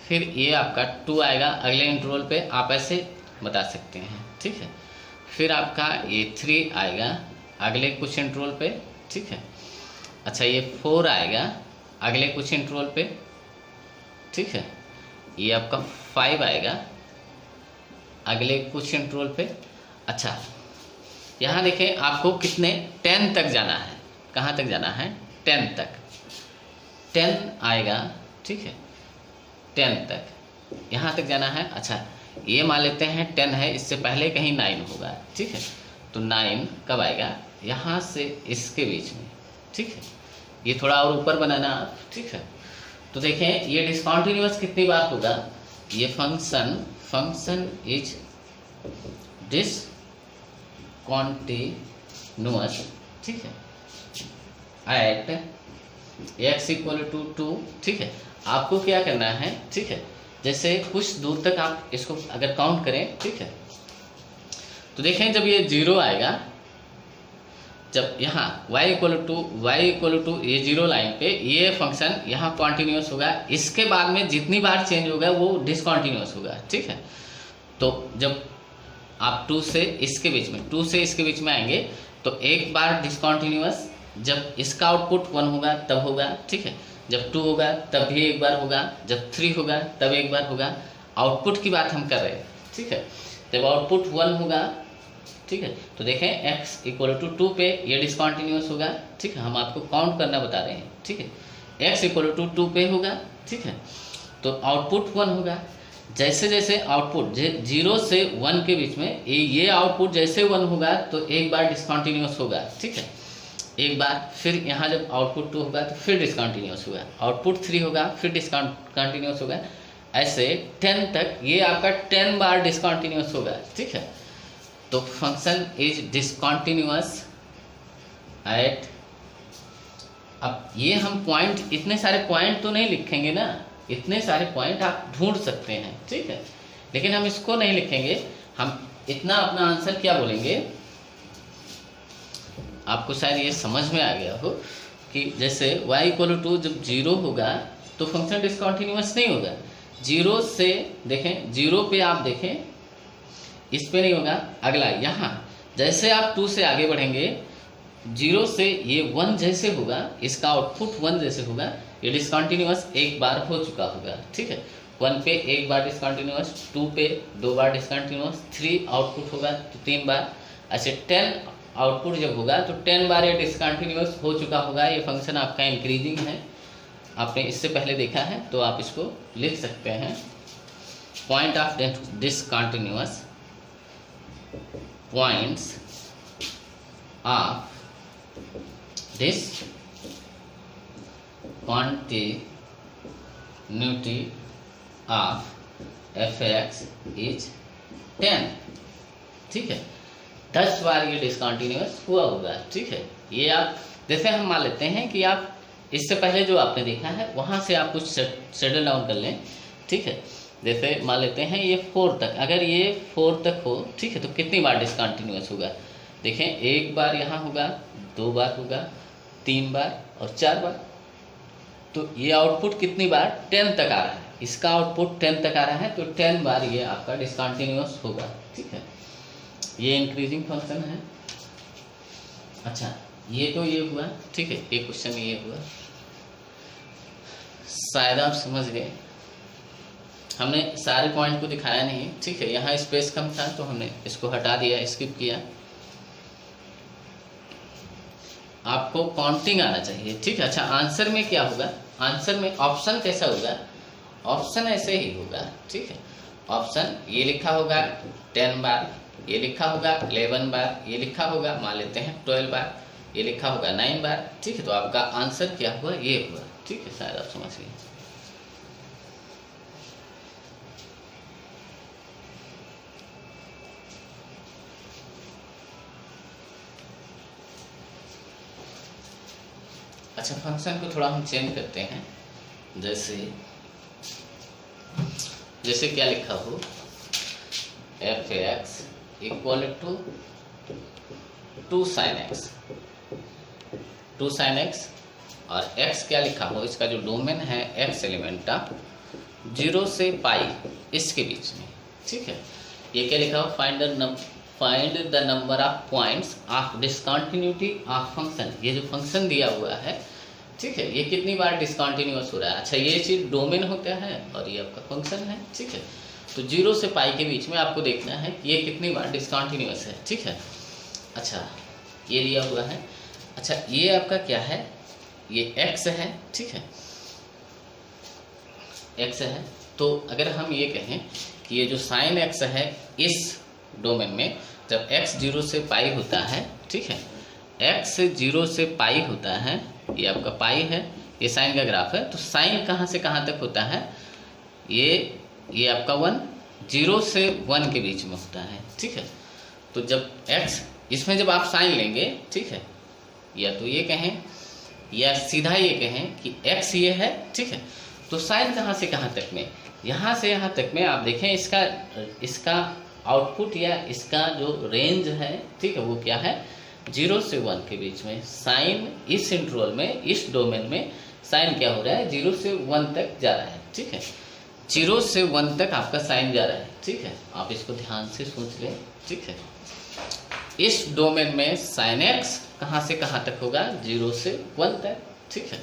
फिर ये आपका 2 आएगा अगले इंटरवल पे, आप ऐसे बता सकते हैं, ठीक है। फिर आपका ये 3 आएगा अगले कुछ इंटरवल पे, ठीक है। अच्छा, ये 4 आएगा अगले कुछ इंटरवल पे, ठीक है। ये आपका 5 आएगा अगले कुछ इंटरवल पे। अच्छा, यहाँ देखें आपको कितने 10 तक जाना है, कहाँ तक जाना है 10 तक, 10 आएगा, ठीक है, 10 तक यहाँ तक जाना है। अच्छा, ये मान लेते हैं 10 है, इससे पहले कहीं 9 होगा, ठीक है, तो 9 कब आएगा यहाँ से इसके बीच में, ठीक है। ये थोड़ा और ऊपर बनाना, ठीक है। तो देखें ये डिसकंटिन्यूअस कितनी बार होगा, ये फंक्शन इज डिसकंटिन्यूअस, ठीक है, एट x इक्वल टू 2, ठीक है। आपको क्या करना है, ठीक है, जैसे कुछ दूर तक आप इसको अगर काउंट करें, ठीक है, तो देखें जब ये 0 आएगा, जब यहाँ y इक्वल टू ये 0 लाइन पे ये फंक्शन यहाँ कॉन्टिन्यूस होगा, इसके बाद में जितनी बार चेंज होगा वो डिसकंटिन्यूअस होगा, ठीक है। तो जब आप 2 से इसके बीच में आएंगे तो एक बार डिसकंटिन्यूअस, जब इसका आउटपुट 1 होगा तब होगा, ठीक है, जब 2 होगा तब भी एक बार होगा, जब 3 होगा तब एक बार होगा। आउटपुट की बात हम कर रहे हैं, ठीक है। जब आउटपुट 1 होगा, ठीक है, तो देखें x इक्वल टू 2 पे ये डिसकंटिन्यूअस होगा, ठीक है, हम आपको काउंट करना बता रहे हैं, ठीक है। x इक्वल टू 2 पे होगा, ठीक है, तो आउटपुट 1 होगा। जैसे जैसे आउटपुट 0 से 1 के बीच में ये आउटपुट जैसे 1 होगा तो एक बार डिसकंटिन्यूअस होगा, ठीक है, एक बार। फिर यहाँ जब आउटपुट 2 होगा तो फिर डिसकंटिन्यूअस होगा, आउटपुट 3 होगा फिर डिसकंटिन्यूअस होगा, ऐसे 10 तक ये आपका 10 बार डिसकंटिन्यूअस होगा, ठीक है। तो फंक्शन इज डिसकंटिन्यूअस एट, अब ये हम पॉइंट, इतने सारे पॉइंट तो नहीं लिखेंगे ना, इतने सारे पॉइंट आप ढूंढ सकते हैं, ठीक है, लेकिन हम इसको नहीं लिखेंगे, हम इतना अपना आंसर क्या बोलेंगे। आपको शायद ये समझ में आ गया हो कि जैसे y इक्वल टू जब 0 होगा तो फंक्शन डिसकंटिन्यूअस नहीं होगा। 0 से देखें, 0 पे आप देखें, इस पे नहीं होगा, अगला यहाँ जैसे आप 2 से आगे बढ़ेंगे, 0 से ये 1 जैसे होगा, इसका आउटपुट 1 जैसे होगा, ये डिसकंटिन्यूअस एक बार हो चुका होगा, ठीक है। 1 पे एक बार डिसकंटिन्यूअस, 2 पे 2 बार डिसकंटिन्यूअस, 3 आउटपुट होगा तो 3 बार, ऐसे 10 आउटपुट जब होगा तो 10 बार ये डिसकंटिन्यूअस हो चुका होगा। ये फंक्शन आपका इंक्रीजिंग है, आपने इससे पहले देखा है, तो आप इसको लिख सकते हैं। Point of discontinuous, points of discontinuity of f(x) is 10, ठीक है। 10 बार ये डिसकंटिन्यूअस हुआ होगा, ठीक है। ये आप जैसे हम मान लेते हैं कि आप इससे पहले जो आपने देखा है वहाँ से आप कुछ सेटल डाउन कर लें, ठीक है। जैसे मान लेते हैं ये 4 तक, अगर ये 4 तक हो, ठीक है, तो कितनी बार डिसकंटिन्यूअस होगा? देखें, 1 बार यहाँ होगा, 2 बार होगा, 3 बार और 4 बार। तो ये आउटपुट कितनी बार? 10 तक आ रहा है, इसका आउटपुट 10 तक आ रहा है, तो 10 बार ये आपका डिसकंटिन्यूअस होगा, ठीक है। ये इंक्रीजिंग फंक्शन है। अच्छा, ये तो ये हुआ, ठीक है, एक क्वेश्चन ये हुआ, शायद आप समझ गए। हमने सारे पॉइंट को दिखाया नहीं, ठीक है, यहाँ स्पेस कम था तो हमने इसको हटा दिया, स्किप किया। आपको काउंटिंग आना चाहिए, ठीक है। अच्छा, आंसर में क्या होगा? आंसर में ऑप्शन कैसा होगा? ऑप्शन ऐसे ही होगा, ठीक है। ऑप्शन ये लिखा होगा 10 बार, ये लिखा होगा 11 बार, ये लिखा होगा मान लेते हैं 12 बार, ये लिखा होगा 9 बार, ठीक है। तो आपका आंसर क्या हुआ? ये हुआ, ठीक है। शायद आप समझ गए। अच्छा, फंक्शन को थोड़ा हम चेंज करते हैं। जैसे क्या लिखा हो, f(x) equal to 2 sin x, 2 sin x, और x क्या लिखा हो, इसका जो डोमेन है x एलिमेंट का 0 से पाई इसके बीच में, ठीक है। ये क्या लिखा हो? Find the number of points of discontinuity of function. ये जो फंक्शन दिया हुआ है, ठीक है, ये कितनी बार डिसकंटिन्यूअस हो रहा है। अच्छा, ये चीज़ डोमेन होता है और ये आपका फंक्शन है, ठीक है। तो 0 से पाई के बीच में आपको देखना है कि ये कितनी बार डिसकंटिन्यूअस है, ठीक है। अच्छा, ये दिया हुआ है। अच्छा, ये आपका क्या है? ये x है, ठीक है, x है। तो अगर हम ये कहें कि ये जो sin x है इस डोमेन में, जब x 0 से पाई होता है, ठीक है, x 0 से पाई होता है, ये आपका पाई है, ये साइन का ग्राफ है। तो साइन कहाँ से कहाँ तक होता है? ये आपका 1, 0 से 1 के बीच में होता है, ठीक है। तो जब x, इसमें जब आप साइन लेंगे, ठीक है, या तो ये कहें या सीधा ये कहें कि x ये है, ठीक है। तो साइन कहाँ से कहाँ तक में? यहाँ से यहाँ तक में आप देखें, इसका आउटपुट या इसका जो रेंज है, ठीक है, वो क्या है? 0 से 1 के बीच में। साइन इस इंटरवल में, इस डोमेन में साइन क्या हो रहा है? 0 से 1 तक जा रहा है, ठीक है। 0 से 1 तक आपका साइन जा रहा है, ठीक है। आप इसको ध्यान से सोच लें, ठीक है। इस डोमेन में साइन x कहाँ से कहाँ तक होगा? 0 से 1 तक, ठीक है।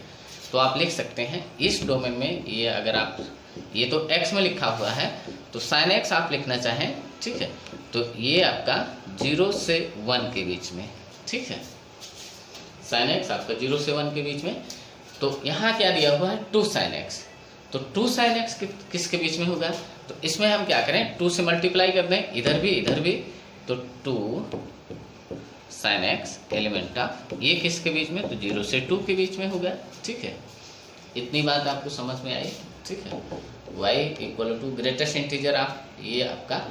तो आप लिख सकते हैं इस डोमेन में, ये अगर आप, ये तो x में लिखा हुआ है, तो साइन x आप लिखना चाहें, ठीक है, तो ये आपका 0 से 1 के बीच में, ठीक है। साइन x आपका 0 से 1 के बीच में। तो यहाँ क्या दिया हुआ है? 2 sin x। तो 2 sin x किसके बीच में होगा? तो इसमें हम क्या करें? 2 से मल्टीप्लाई कर दें, इधर भी। तो 2 sin x एलिमेंट ऑफ, ये किसके बीच में? तो 0 से 2 के बीच में होगा, ठीक है। इतनी बात आपको समझ में आई, ठीक है। y equal to greatest integer of, ये आपका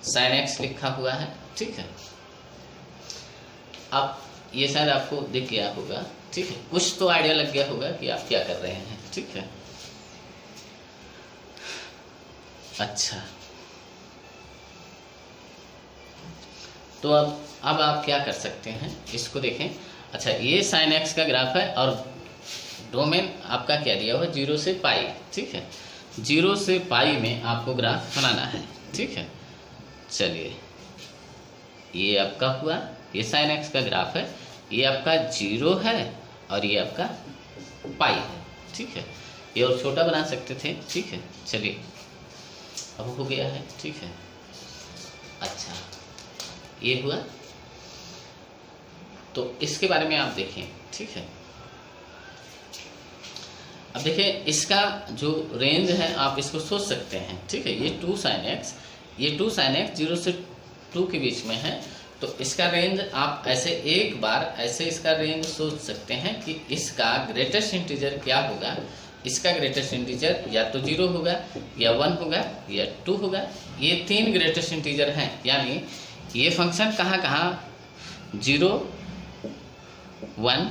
sin x लिखा हुआ है, ठीक है। अब ये शायद आपको दिख गया होगा, ठीक है, कुछ तो आइडिया लग गया होगा कि आप क्या कर रहे हैं, ठीक है। अच्छा, तो अब आप क्या कर सकते हैं, इसको देखें। अच्छा, ये sin x का ग्राफ है और डोमेन आपका क्या दिया हुआ है? 0 से पाई, ठीक है। 0 से पाई में आपको ग्राफ बनाना है, ठीक है। चलिए, ये आपका हुआ, ये sin x का ग्राफ है, ये आपका 0 है और ये आपका पाई है, ठीक है। ये और छोटा बना सकते थे, ठीक है। चलिए, अब हो गया है, ठीक है। अच्छा, ये हुआ। तो इसके बारे में आप देखें, ठीक है। अब देखें, इसका जो रेंज है आप इसको सोच सकते हैं, ठीक है। ये 2 sin x, ये 2 sin x 0 से 2 के बीच में है। तो इसका रेंज आप ऐसे एक बार ऐसे इसका रेंज सोच सकते हैं कि इसका ग्रेटेस्ट इंटीजर क्या होगा। इसका ग्रेटेस्ट इंटीजर या तो 0 होगा या 1 होगा या 2 होगा। ये 3 ग्रेटेस्ट इंटीजर हैं, यानी ये फंक्शन कहाँ 0, 1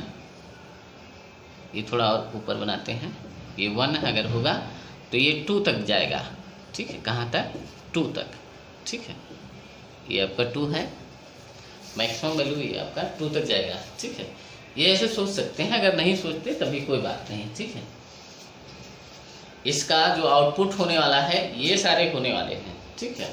ये थोड़ा और ऊपर बनाते हैं, ये 1 अगर होगा तो ये 2 तक जाएगा, ठीक है, कहाँ तक, 2 तक, ठीक है, ये आपका 2 है, मैक्सिमम वैल्यू ये आपका 2 तक जाएगा, ठीक है। ये ऐसे सोच सकते हैं, अगर नहीं सोचते तभी कोई बात नहीं, ठीक है। इसका जो आउटपुट होने वाला है ये सारे होने वाले हैं, ठीक है।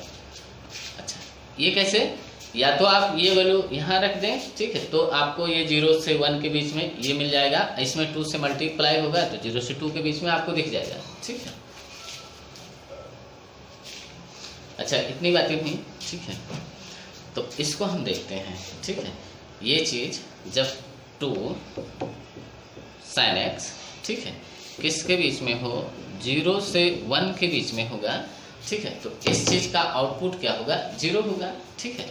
अच्छा, ये कैसे, या तो आप ये वैल्यू यहाँ रख दें, ठीक है, तो आपको ये 0 से 1 के बीच में ये मिल जाएगा, इसमें 2 से मल्टीप्लाई होगा तो 0 से 2 के बीच में आपको दिख जाएगा, ठीक है। अच्छा, इतनी बातें हुई, ठीक है। तो इसको हम देखते हैं, ठीक है। ये चीज़ जब 2 sin x, ठीक है, किसके बीच में हो, 0 से 1 के बीच में होगा, ठीक है, तो इस चीज़ का आउटपुट क्या होगा, 0 होगा, ठीक है।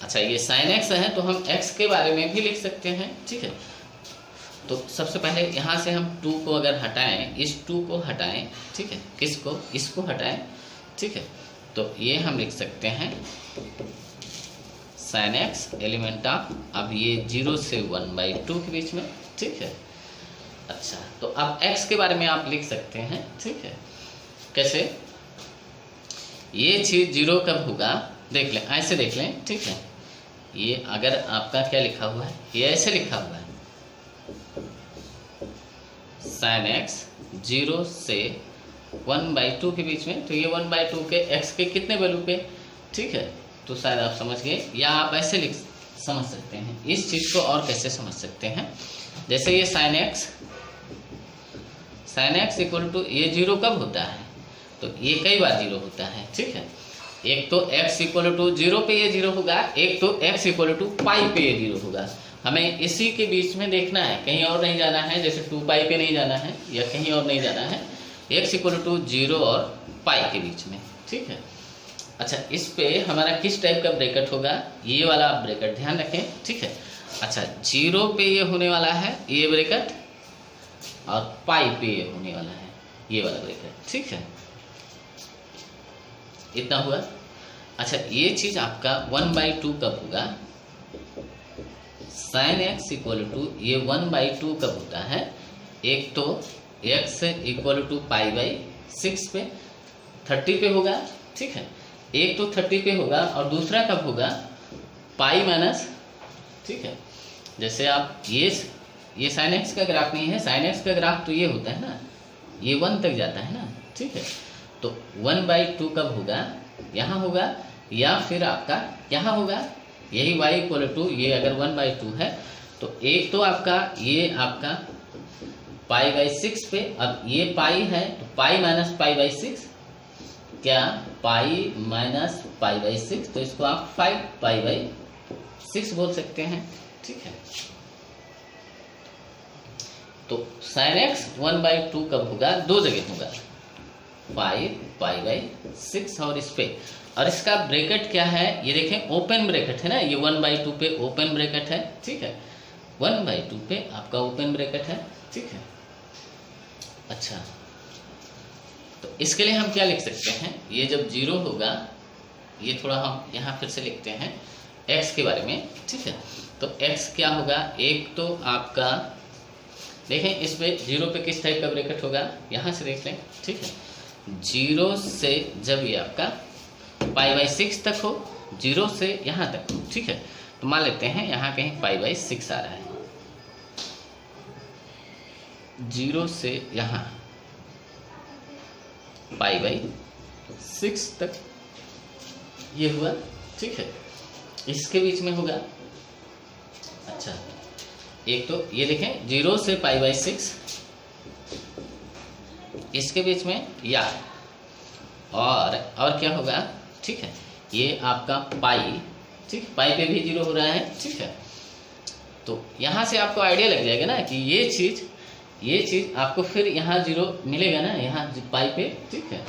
अच्छा, ये sin x है तो हम x के बारे में भी लिख सकते हैं, ठीक है। तो सबसे पहले यहाँ से हम 2 को अगर हटाएं, इस 2 को हटाएं, ठीक है, किसको, इसको हटाएं, ठीक है, तो ये हम लिख सकते हैं sin x एलिमेंट ऑफ, अब ये 0 से 1/2 के बीच में, ठीक है। अच्छा, तो अब x के बारे में आप लिख सकते हैं, ठीक है, कैसे, ये चीज़ 0 कब होगा, देख लें, ऐसे देख लें, ठीक है। ये अगर आपका क्या लिखा हुआ है, ये ऐसे लिखा हुआ है, sin x 0 से 1/2 के बीच में, तो ये 1/2 के x के कितने वैल्यू पे, ठीक है, तो शायद आप समझ गए। या आप ऐसे लिख समझ सकते हैं, इस चीज़ को और कैसे समझ सकते हैं, जैसे ये sin x इक्वल टू, ये 0 कब होता है, तो ये कई बार 0 होता है, ठीक है। एक तो x इक्वल टू 0 पे ये 0 होगा, एक तो x इक्वल टू पाई पे ये 0 होगा। हमें इसी के बीच में देखना है, कहीं और नहीं जाना है, जैसे 2 पाई पे नहीं जाना है या कहीं और नहीं जाना है, x इक्वल टू 0 और पाई के बीच में, ठीक है। अच्छा, इस पे हमारा किस टाइप का ब्रैकेट होगा, ये वाला ब्रैकेट ध्यान रखें, ठीक है। अच्छा, 0 पे ये होने वाला है ये ब्रैकेट, और पाई पे ये होने वाला है ये वाला ब्रैकेट, ठीक है, इतना हुआ। अच्छा, ये चीज़ आपका 1/2 कब होगा, sin x इक्वल टू, ये 1/2 कब होता है, एक तो x इक्वल टू π/6 पे 30 पे होगा, ठीक है, एक तो 30 पे होगा और दूसरा कब होगा, पाई माइनस, ठीक है। जैसे आप ये sin x का ग्राफ नहीं है, sin x का ग्राफ तो ये होता है ना, ये 1 तक जाता है ना, ठीक है। तो 1/2 कब होगा, यहाँ होगा, या फिर आपका यहाँ होगा, यही y इक्वल टू, ये अगर 1/2 है तो एक तो आपका ये आपका π/6 पे, अब ये पाई है तो पाई माइनस π/6, क्या पाई माइनस π/6, तो इसको आप 5π/6 बोल सकते हैं, ठीक है। तो sin x 1/2 कब होगा, 2 जगह होगा, 5π/6 और इस पे, और इसका ब्रैकेट क्या है, ये देखें ओपन ब्रैकेट है ना, ये 1/2 पे ओपन ब्रैकेट है, ठीक है, 1/2 पे आपका ओपन ब्रैकेट है, ठीक है। अच्छा, तो इसके लिए हम क्या लिख सकते हैं, ये जब 0 होगा, ये थोड़ा हम यहाँ फिर से लिखते हैं x के बारे में, ठीक है। तो x क्या होगा, एक तो आपका देखें इस पे 0 पे किस टाइप का ब्रैकेट होगा, यहाँ से देख लें, ठीक है। 0 से जब ये आपका π/6 तक हो, 0 से यहाँ तक हो, ठीक है, तो मान लेते हैं यहाँ कहीं π/6 आ रहा है, 0 से यहाँ π/6 तक ये हुआ, ठीक है, इसके बीच में होगा। अच्छा, एक तो ये देखें 0 से π/6, इसके बीच में या और क्या होगा, ठीक है, ये आपका पाई, ठीक, पाई पे भी 0 हो रहा है, ठीक है। तो यहाँ से आपको आइडिया लग जाएगा ना कि ये चीज़ आपको फिर यहाँ 0 मिलेगा ना, यहाँ पाई पे, ठीक है।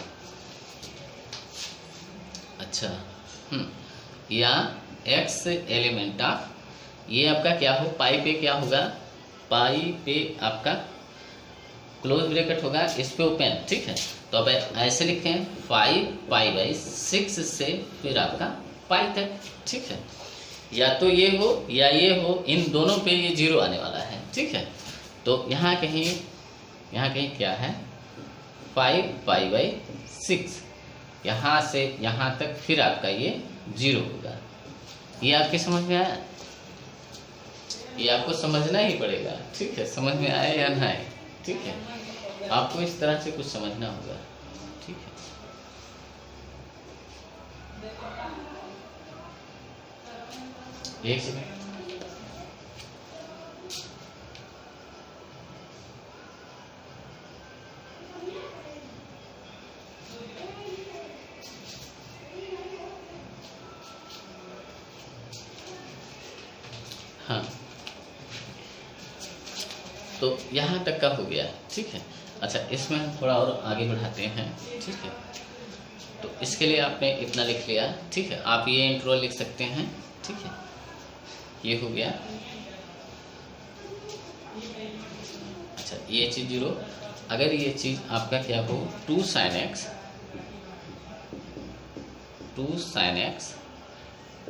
अच्छा, या x एलिमेंट ऑफ, ये आपका क्या हो, पाई पे क्या होगा, पाई पे आपका क्लोज ब्रैकेट होगा, इस पे ओपन, ठीक है। तो अब ऐसे लिखें 5π/6 से फिर आपका पाई तक, ठीक है। या तो ये हो या ये हो, इन दोनों पे ये 0 आने वाला है, ठीक है। तो यहाँ कहीं क्या है 5π/6, यहाँ से यहाँ तक फिर आपका ये 0 होगा। ये आपके समझ में आया? ये आपको समझना ही पड़ेगा, ठीक है, समझ में आए या ना आए, ठीक है, आपको इस तरह से कुछ समझना होगा, ठीक है। एक सेकंड, हाँ, तो यहाँ तक का हो गया, ठीक है। अच्छा, इसमें हम थोड़ा और आगे बढ़ाते हैं, ठीक है। तो इसके लिए आपने इतना लिख लिया, ठीक है। आप ये इंट्रो लिख सकते हैं, ठीक है, ये हो गया। अच्छा, ये चीज़ 0, अगर ये चीज़ आपका क्या हो 2 sin x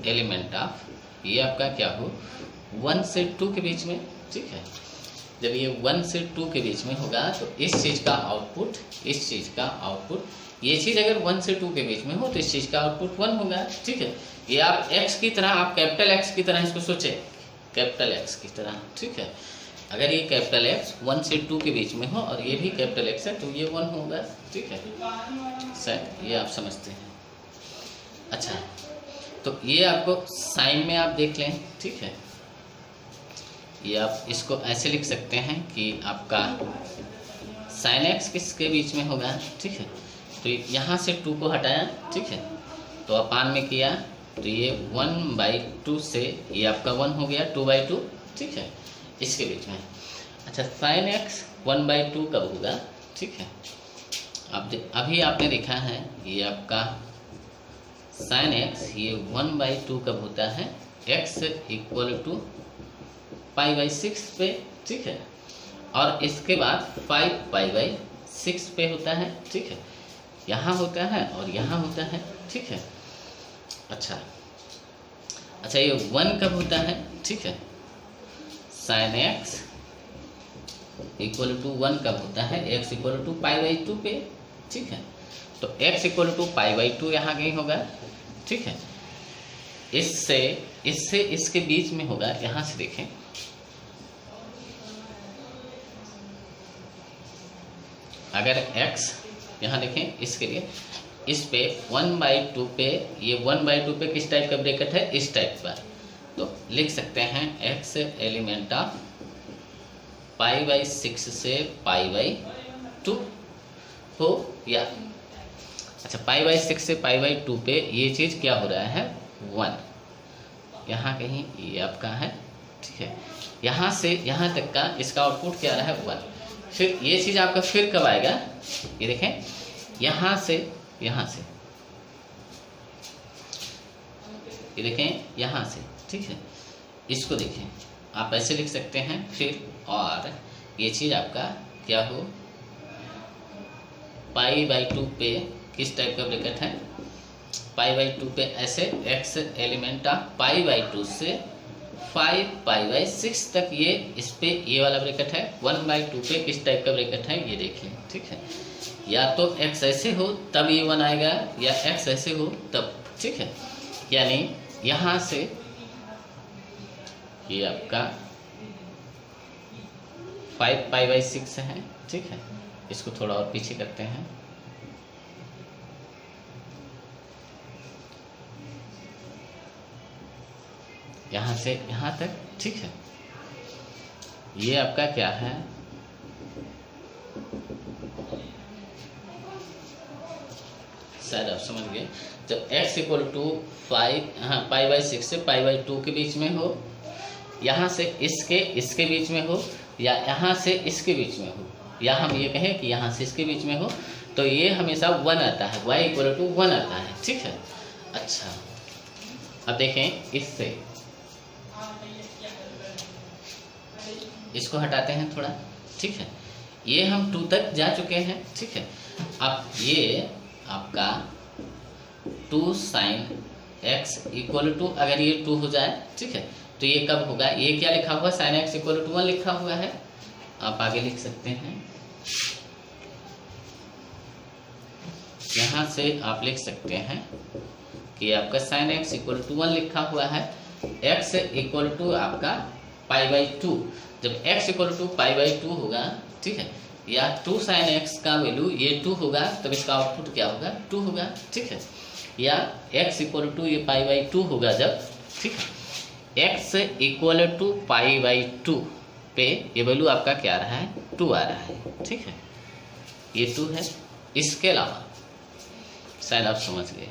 एलिमेंट ऑफ, ये आपका क्या हो 1 से 2 के बीच में, ठीक है। जब ये 1 से 2 के बीच में होगा तो इस चीज़ का आउटपुट, ये चीज़ अगर 1 से 2 के बीच में हो तो इस चीज़ का आउटपुट 1 होगा, ठीक है। ये आप x की तरह, आप कैपिटल X की तरह इसको सोचे, कैपिटल X की तरह, ठीक है। अगर ये कैपिटल X 1 से 2 के बीच में हो और ये भी कैपिटल X है तो ये 1 होगा, ठीक है सर, ये आप समझते हैं। अच्छा, तो ये आपको साइन में आप देख लें, ठीक है। ये आप इसको ऐसे लिख सकते हैं कि आपका sin x किसके बीच में होगा, ठीक है। तो यहाँ से 2 को हटाया, ठीक है, तो अपान में किया तो ये 1/2 से ये आपका 1 हो गया 2/2, ठीक है, इसके बीच में। अच्छा, sin x 1/2 कब होगा, ठीक है। अभी आपने देखा है ये आपका sin x ये 1/2 कब होता है, x = π/6 पे, ठीक है, और इसके बाद 5π/6 पे होता है, ठीक है, यहाँ होता है और यहाँ होता है, ठीक है। अच्छा, ये 1 कब होता है, ठीक है, sin x = 1 कब होता है, x = π/2 पे, ठीक है। तो x = π/2 यहाँ कहीं होगा, ठीक है। इससे इसके बीच में होगा, यहाँ से देखें, अगर x यहाँ देखें, इसके लिए इस पे 1/2 पे, ये 1/2 पे किस टाइप का ब्रैकेट है, इस टाइप का, तो लिख सकते हैं x एलिमेंट ऑफ π/6 से π/2 हो या, अच्छा, π/6 से π/2 पे ये चीज़ क्या हो रहा है 1, यहाँ कहीं ये आपका है, ठीक है। यहाँ से यहाँ तक का इसका आउटपुट क्या रहा है 1। फिर ये चीज़ आपका फिर कब आएगा, ये देखें, यहाँ से ये देखें, यहाँ से, ठीक है, इसको देखें, आप ऐसे लिख सकते हैं फिर, और ये चीज़ आपका क्या हो π/2 पे किस टाइप का ब्रैकेट है, π/2 पे ऐसे x एलिमेंट ऑफ π/2 से 5π/6 तक, ये इस पे ये वाला ब्रैकेट है, 1/2 पे किस टाइप का ब्रैकेट है ये देख लें, ठीक है। या तो x ऐसे हो तब ये 1 आएगा, या x ऐसे हो तब, ठीक है। यानी यहाँ से ये आपका 5π/6 है, ठीक है। इसको थोड़ा और पीछे करते हैं, यहाँ से यहाँ तक, ठीक है। ये आपका क्या है, शायद आप समझ गए, जब x = 5 π/6 से π/2 के बीच में हो, यहाँ से इसके बीच में हो, या यहाँ से इसके बीच में हो, या हम ये कहें कि यहाँ से इसके बीच में हो, तो ये हमेशा 1 आता है, y = 1 आता है, ठीक है। अच्छा, अब देखें, इससे इसको हटाते हैं थोड़ा, ठीक है। ये हम 2 तक जा चुके हैं, ठीक है। अब ये आपका 2 sin x = अगर ये 2 हो जाए, ठीक है, तो ये कब होगा, ये क्या लिखा हुआ sin x = 1 लिखा हुआ है, आप आगे लिख सकते हैं, यहाँ से आप लिख सकते हैं कि आपका sin x इक्वल टू 1 लिखा हुआ है, x इक्वल टू आपका π/2। जब x इक्वल टू π/2 होगा, ठीक है, या 2 sin x का वैल्यू ये 2 होगा, तब इसका आउटपुट क्या होगा, 2 होगा, ठीक है। या x इक्वल टू ये π/2 होगा जब, ठीक है, x इक्वल टू π/2 पे ये वैल्यू आपका क्या आ रहा है, 2 आ रहा है, ठीक है, ये 2 है। इसके अलावा शायद आप समझ गए,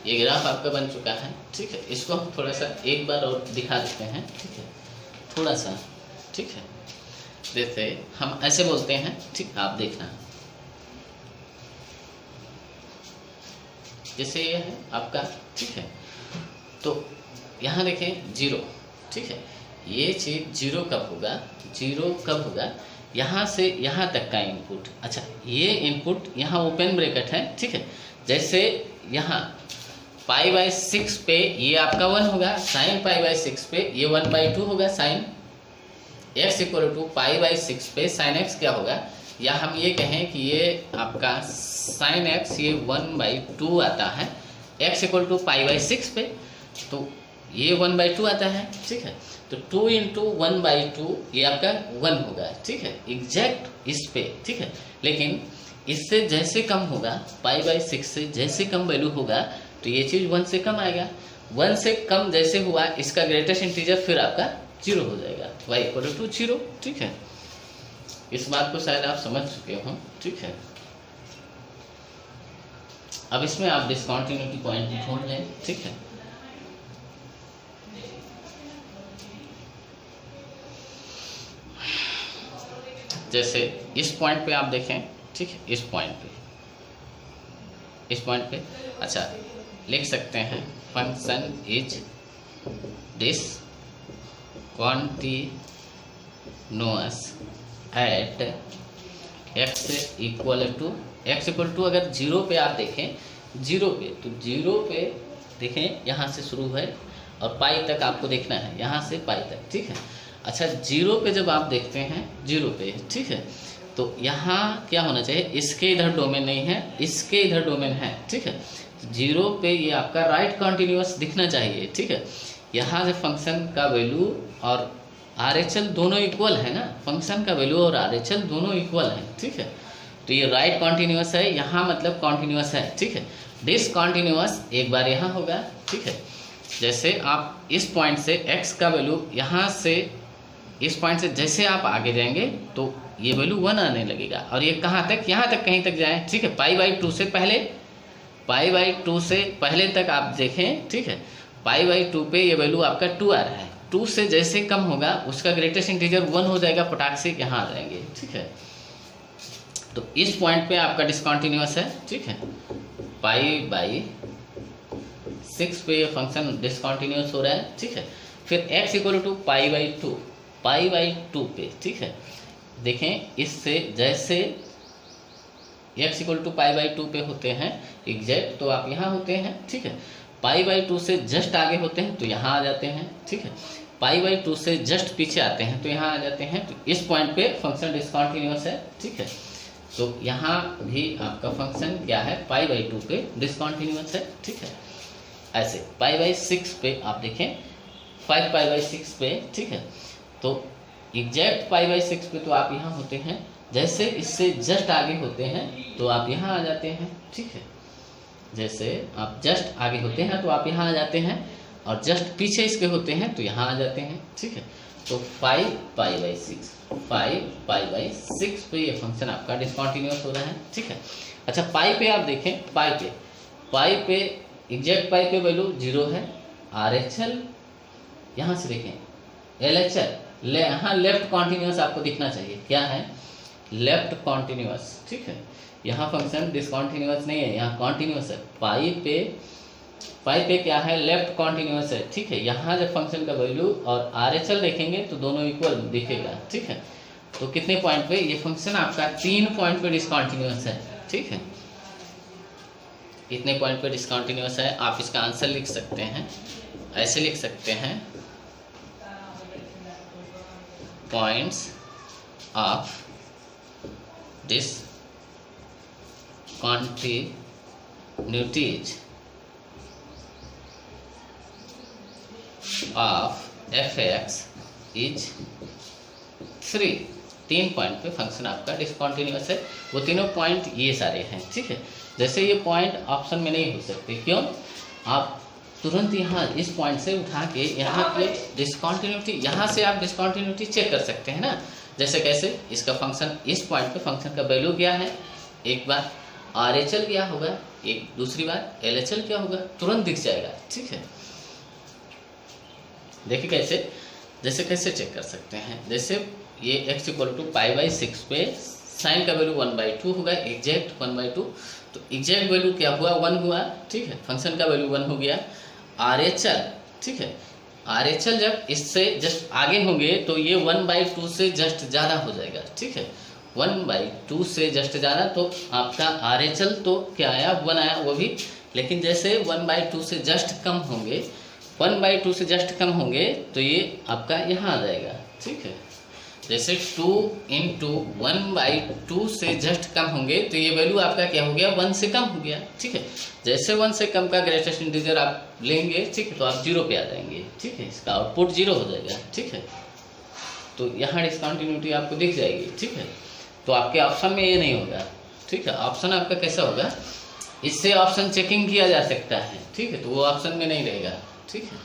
ये ग्राफ आपका बन चुका है, ठीक है। इसको हम थोड़ा सा एक बार और दिखा देते हैं, ठीक है, थोड़ा सा, ठीक है। जैसे हम ऐसे बोलते हैं, ठीक, आप देखना, जैसे ये है आपका, ठीक है, तो यहाँ देखें 0, ठीक है, ये चीज 0 कब होगा, 0 कब होगा, यहाँ से यहाँ तक का इनपुट। अच्छा, ये इनपुट यहाँ ओपन ब्रैकेट है, ठीक है, जैसे यहाँ π/6 पे ये आपका 1 होगा, sin π/6 पे ये 1/2 होगा, sin x इक्वल टू π/6 पे sin x क्या होगा, या हम ये कहें कि ये आपका sin x ये 1/2 आता है, x इक्वल टू π/6 पे, तो ये 1/2 आता है, ठीक है, तो 2 इंटू 1/2 ये आपका 1 होगा, ठीक है, एग्जैक्ट इस पे, ठीक है। लेकिन इससे जैसे कम होगा, π/6 से जैसे कम वैल्यू होगा, तो ये चीज़ 1 से कम आएगा, 1 से कम जैसे हुआ, इसका ग्रेटेस्ट इंटीजर फिर आपका 0 हो जाएगा, y इक्वल टू 0, ठीक है। इस बात को शायद आप समझ चुके हो, ठीक है। अब इसमें आप डिसकंटिन्यूटी पॉइंट ढूंढ लें, ठीक है। जैसे इस पॉइंट पे आप देखें, ठीक है, इस पॉइंट पे अच्छा लिख सकते हैं, function is discontinuous at x equal to अगर 0 पे आप देखें, 0 पे, तो 0 पे देखें, यहाँ से शुरू है और पाई तक आपको देखना है, यहाँ से पाई तक, ठीक है। अच्छा, 0 पे जब आप देखते हैं, 0 पे, ठीक है, तो यहाँ क्या होना चाहिए, इसके इधर डोमेन नहीं है, इसके इधर डोमेन है, ठीक है। 0 पे ये आपका राइट कॉन्टिन्यूअस दिखना चाहिए, ठीक है। यहाँ से फंक्शन का वैल्यू और RHL दोनों इक्वल है ना, फंक्शन का वैल्यू और RHL दोनों इक्वल है, ठीक है। तो ये राइट कॉन्टिन्यूअस है, यहाँ मतलब कॉन्टिन्यूअस है, ठीक है। डिसकंटिन्यूअस एक बार यहाँ होगा, ठीक है। जैसे आप इस पॉइंट से x का वैल्यू, यहाँ से इस पॉइंट से जैसे आप आगे जाएंगे तो ये वैल्यू 1 आने लगेगा, और ये कहाँ तक, यहाँ तक कहीं तक जाए, ठीक है। π/2 से पहले, π/2 से पहले तक आप देखें, ठीक है, π/2 पे ये वैल्यू आपका 2 आ रहा है, 2 से जैसे कम होगा उसका ग्रेटेस्ट इंटीजर 1 हो जाएगा, फटाक से यहाँ आ जाएंगे, ठीक है। तो इस पॉइंट पे आपका डिसकंटिन्यूअस है, ठीक है, π/6 पे ये फंक्शन डिसकंटिन्यूअस हो रहा है, ठीक है। फिर x इक्वल टू π/2 पे, ठीक है, देखें इससे जैसे x इक्वल टू π/2 पे होते हैं एग्जैक्ट, तो आप यहाँ होते हैं, ठीक है। π/2 से जस्ट आगे होते हैं तो यहाँ आ जाते हैं, ठीक है। π/2 से जस्ट पीछे आते हैं तो यहाँ आ जाते हैं, तो इस पॉइंट पे फंक्शन डिसकंटिन्यूअस है, ठीक है। तो यहाँ भी आपका फंक्शन क्या है, π/2 पे डिसकंटिन्यूअस है, ठीक है। ऐसे π/6 पे आप देखें, 5π/6 पे, ठीक है, तो एग्जैक्ट π/6 पे तो आप यहाँ होते हैं, जैसे इससे जस्ट आगे होते हैं तो आप यहाँ आ जाते हैं, ठीक है। जैसे आप जस्ट आगे होते हैं तो आप यहाँ आ जाते हैं, और जस्ट पीछे इसके होते हैं तो यहाँ आ जाते हैं, ठीक है। तो 5π/6 पे ये फंक्शन आपका डिसकंटिन्यूअस हो रहा है, ठीक है। अच्छा, पाई पे आप देखें, पाई पे एग्जैक्ट पाई पे वैल्यू 0 है, RHL यहाँ से देखें, LHL यहाँ लेफ्ट कॉन्टिन्यूअस आपको दिखना चाहिए, क्या है, लेफ्ट कॉन्टिन्यूअस, ठीक है। यहाँ फंक्शन डिसकंटिन्यूअस नहीं है, यहाँ कॉन्टिन्यूअस है। पाई पे क्या है, लेफ्ट कॉन्टिन्यूअस है, ठीक है। यहाँ जब फंक्शन का वैल्यू और RHL देखेंगे तो दोनों इक्वल दिखेगा, ठीक है। तो कितने पॉइंट पे ये फंक्शन आपका 3 पॉइंट पे डिसकंटिन्यूअस है, ठीक है। इतने पॉइंट पे डिसकंटिन्यूअस है। आप इसका आंसर लिख सकते हैं, ऐसे लिख सकते हैं, points of discontinuities of fx is 3। 3 point पे फंक्शन आपका डिसकॉन्टिन्यूअस है। वो तीनों पॉइंट ये सारे हैं, ठीक है। जैसे ये पॉइंट ऑप्शन में नहीं हो सकते, क्यों? आप तुरंत यहाँ इस पॉइंट से उठा के यहाँ पे डिसकॉन्टिन्यूटी, यहाँ से आप डिसकॉन्टिन्यूटी चेक कर सकते हैं ना। जैसे कैसे? इसका फंक्शन इस पॉइंट पे फंक्शन का वैल्यू क्या है, एक बार RHL क्या होगा, एक दूसरी बार LHL क्या होगा, तुरंत दिख जाएगा, ठीक है। देखिए कैसे, जैसे कैसे चेक कर सकते हैं। जैसे ये x = π/6 पे साइन का वैल्यू 1/2 होगा, एग्जैक्ट 1/2। तो एग्जैक्ट वैल्यू क्या हुआ, 1 हुआ, ठीक है। फंक्शन का वैल्यू 1 हो गया। RHL, ठीक है, RHL जब इससे जस्ट आगे होंगे तो ये 1/2 से जस्ट ज़्यादा हो जाएगा, ठीक है। 1/2 से जस्ट ज़्यादा, तो आपका RHL तो क्या आया, 1 आया वो भी। लेकिन जैसे 1/2 से जस्ट कम होंगे, 1/2 से जस्ट कम होंगे तो ये आपका यहाँ आ जाएगा, ठीक है। जैसे 2 × 1/2 से जस्ट कम होंगे तो ये वैल्यू आपका क्या हो गया, 1 से कम हो गया, ठीक है। जैसे 1 से कम का ग्रेटेस्ट इंटीजर आप लेंगे, ठीक है, तो आप 0 पे आ जाएंगे, ठीक है। इसका आउटपुट 0 हो जाएगा, ठीक है। तो यहाँ डिसकॉन्टिन्यूटी आपको दिख जाएगी, ठीक है। तो आपके ऑप्शन में ये नहीं होगा, ठीक है। ऑप्शन आपका कैसा होगा, इससे ऑप्शन चेकिंग किया जा सकता है, ठीक है। तो वो ऑप्शन में नहीं रहेगा, ठीक है।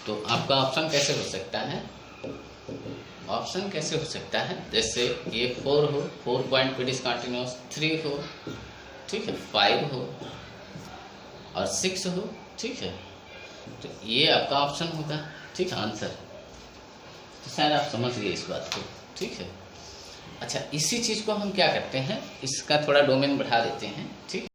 तो आपका ऑप्शन कैसे हो सकता है, ऑप्शन कैसे हो सकता है, जैसे ये 4 हो, 4 पॉइंट पे डिसकंटिन्यूअस, 3 हो, ठीक है, 5 हो और 6 हो, ठीक है। तो ये आपका ऑप्शन होगा, ठीक है, आंसर। तो शायद आप समझ गए इस बात को, ठीक है। अच्छा, इसी चीज़ को हम क्या करते हैं, इसका थोड़ा डोमेन बढ़ा देते हैं, ठीक है।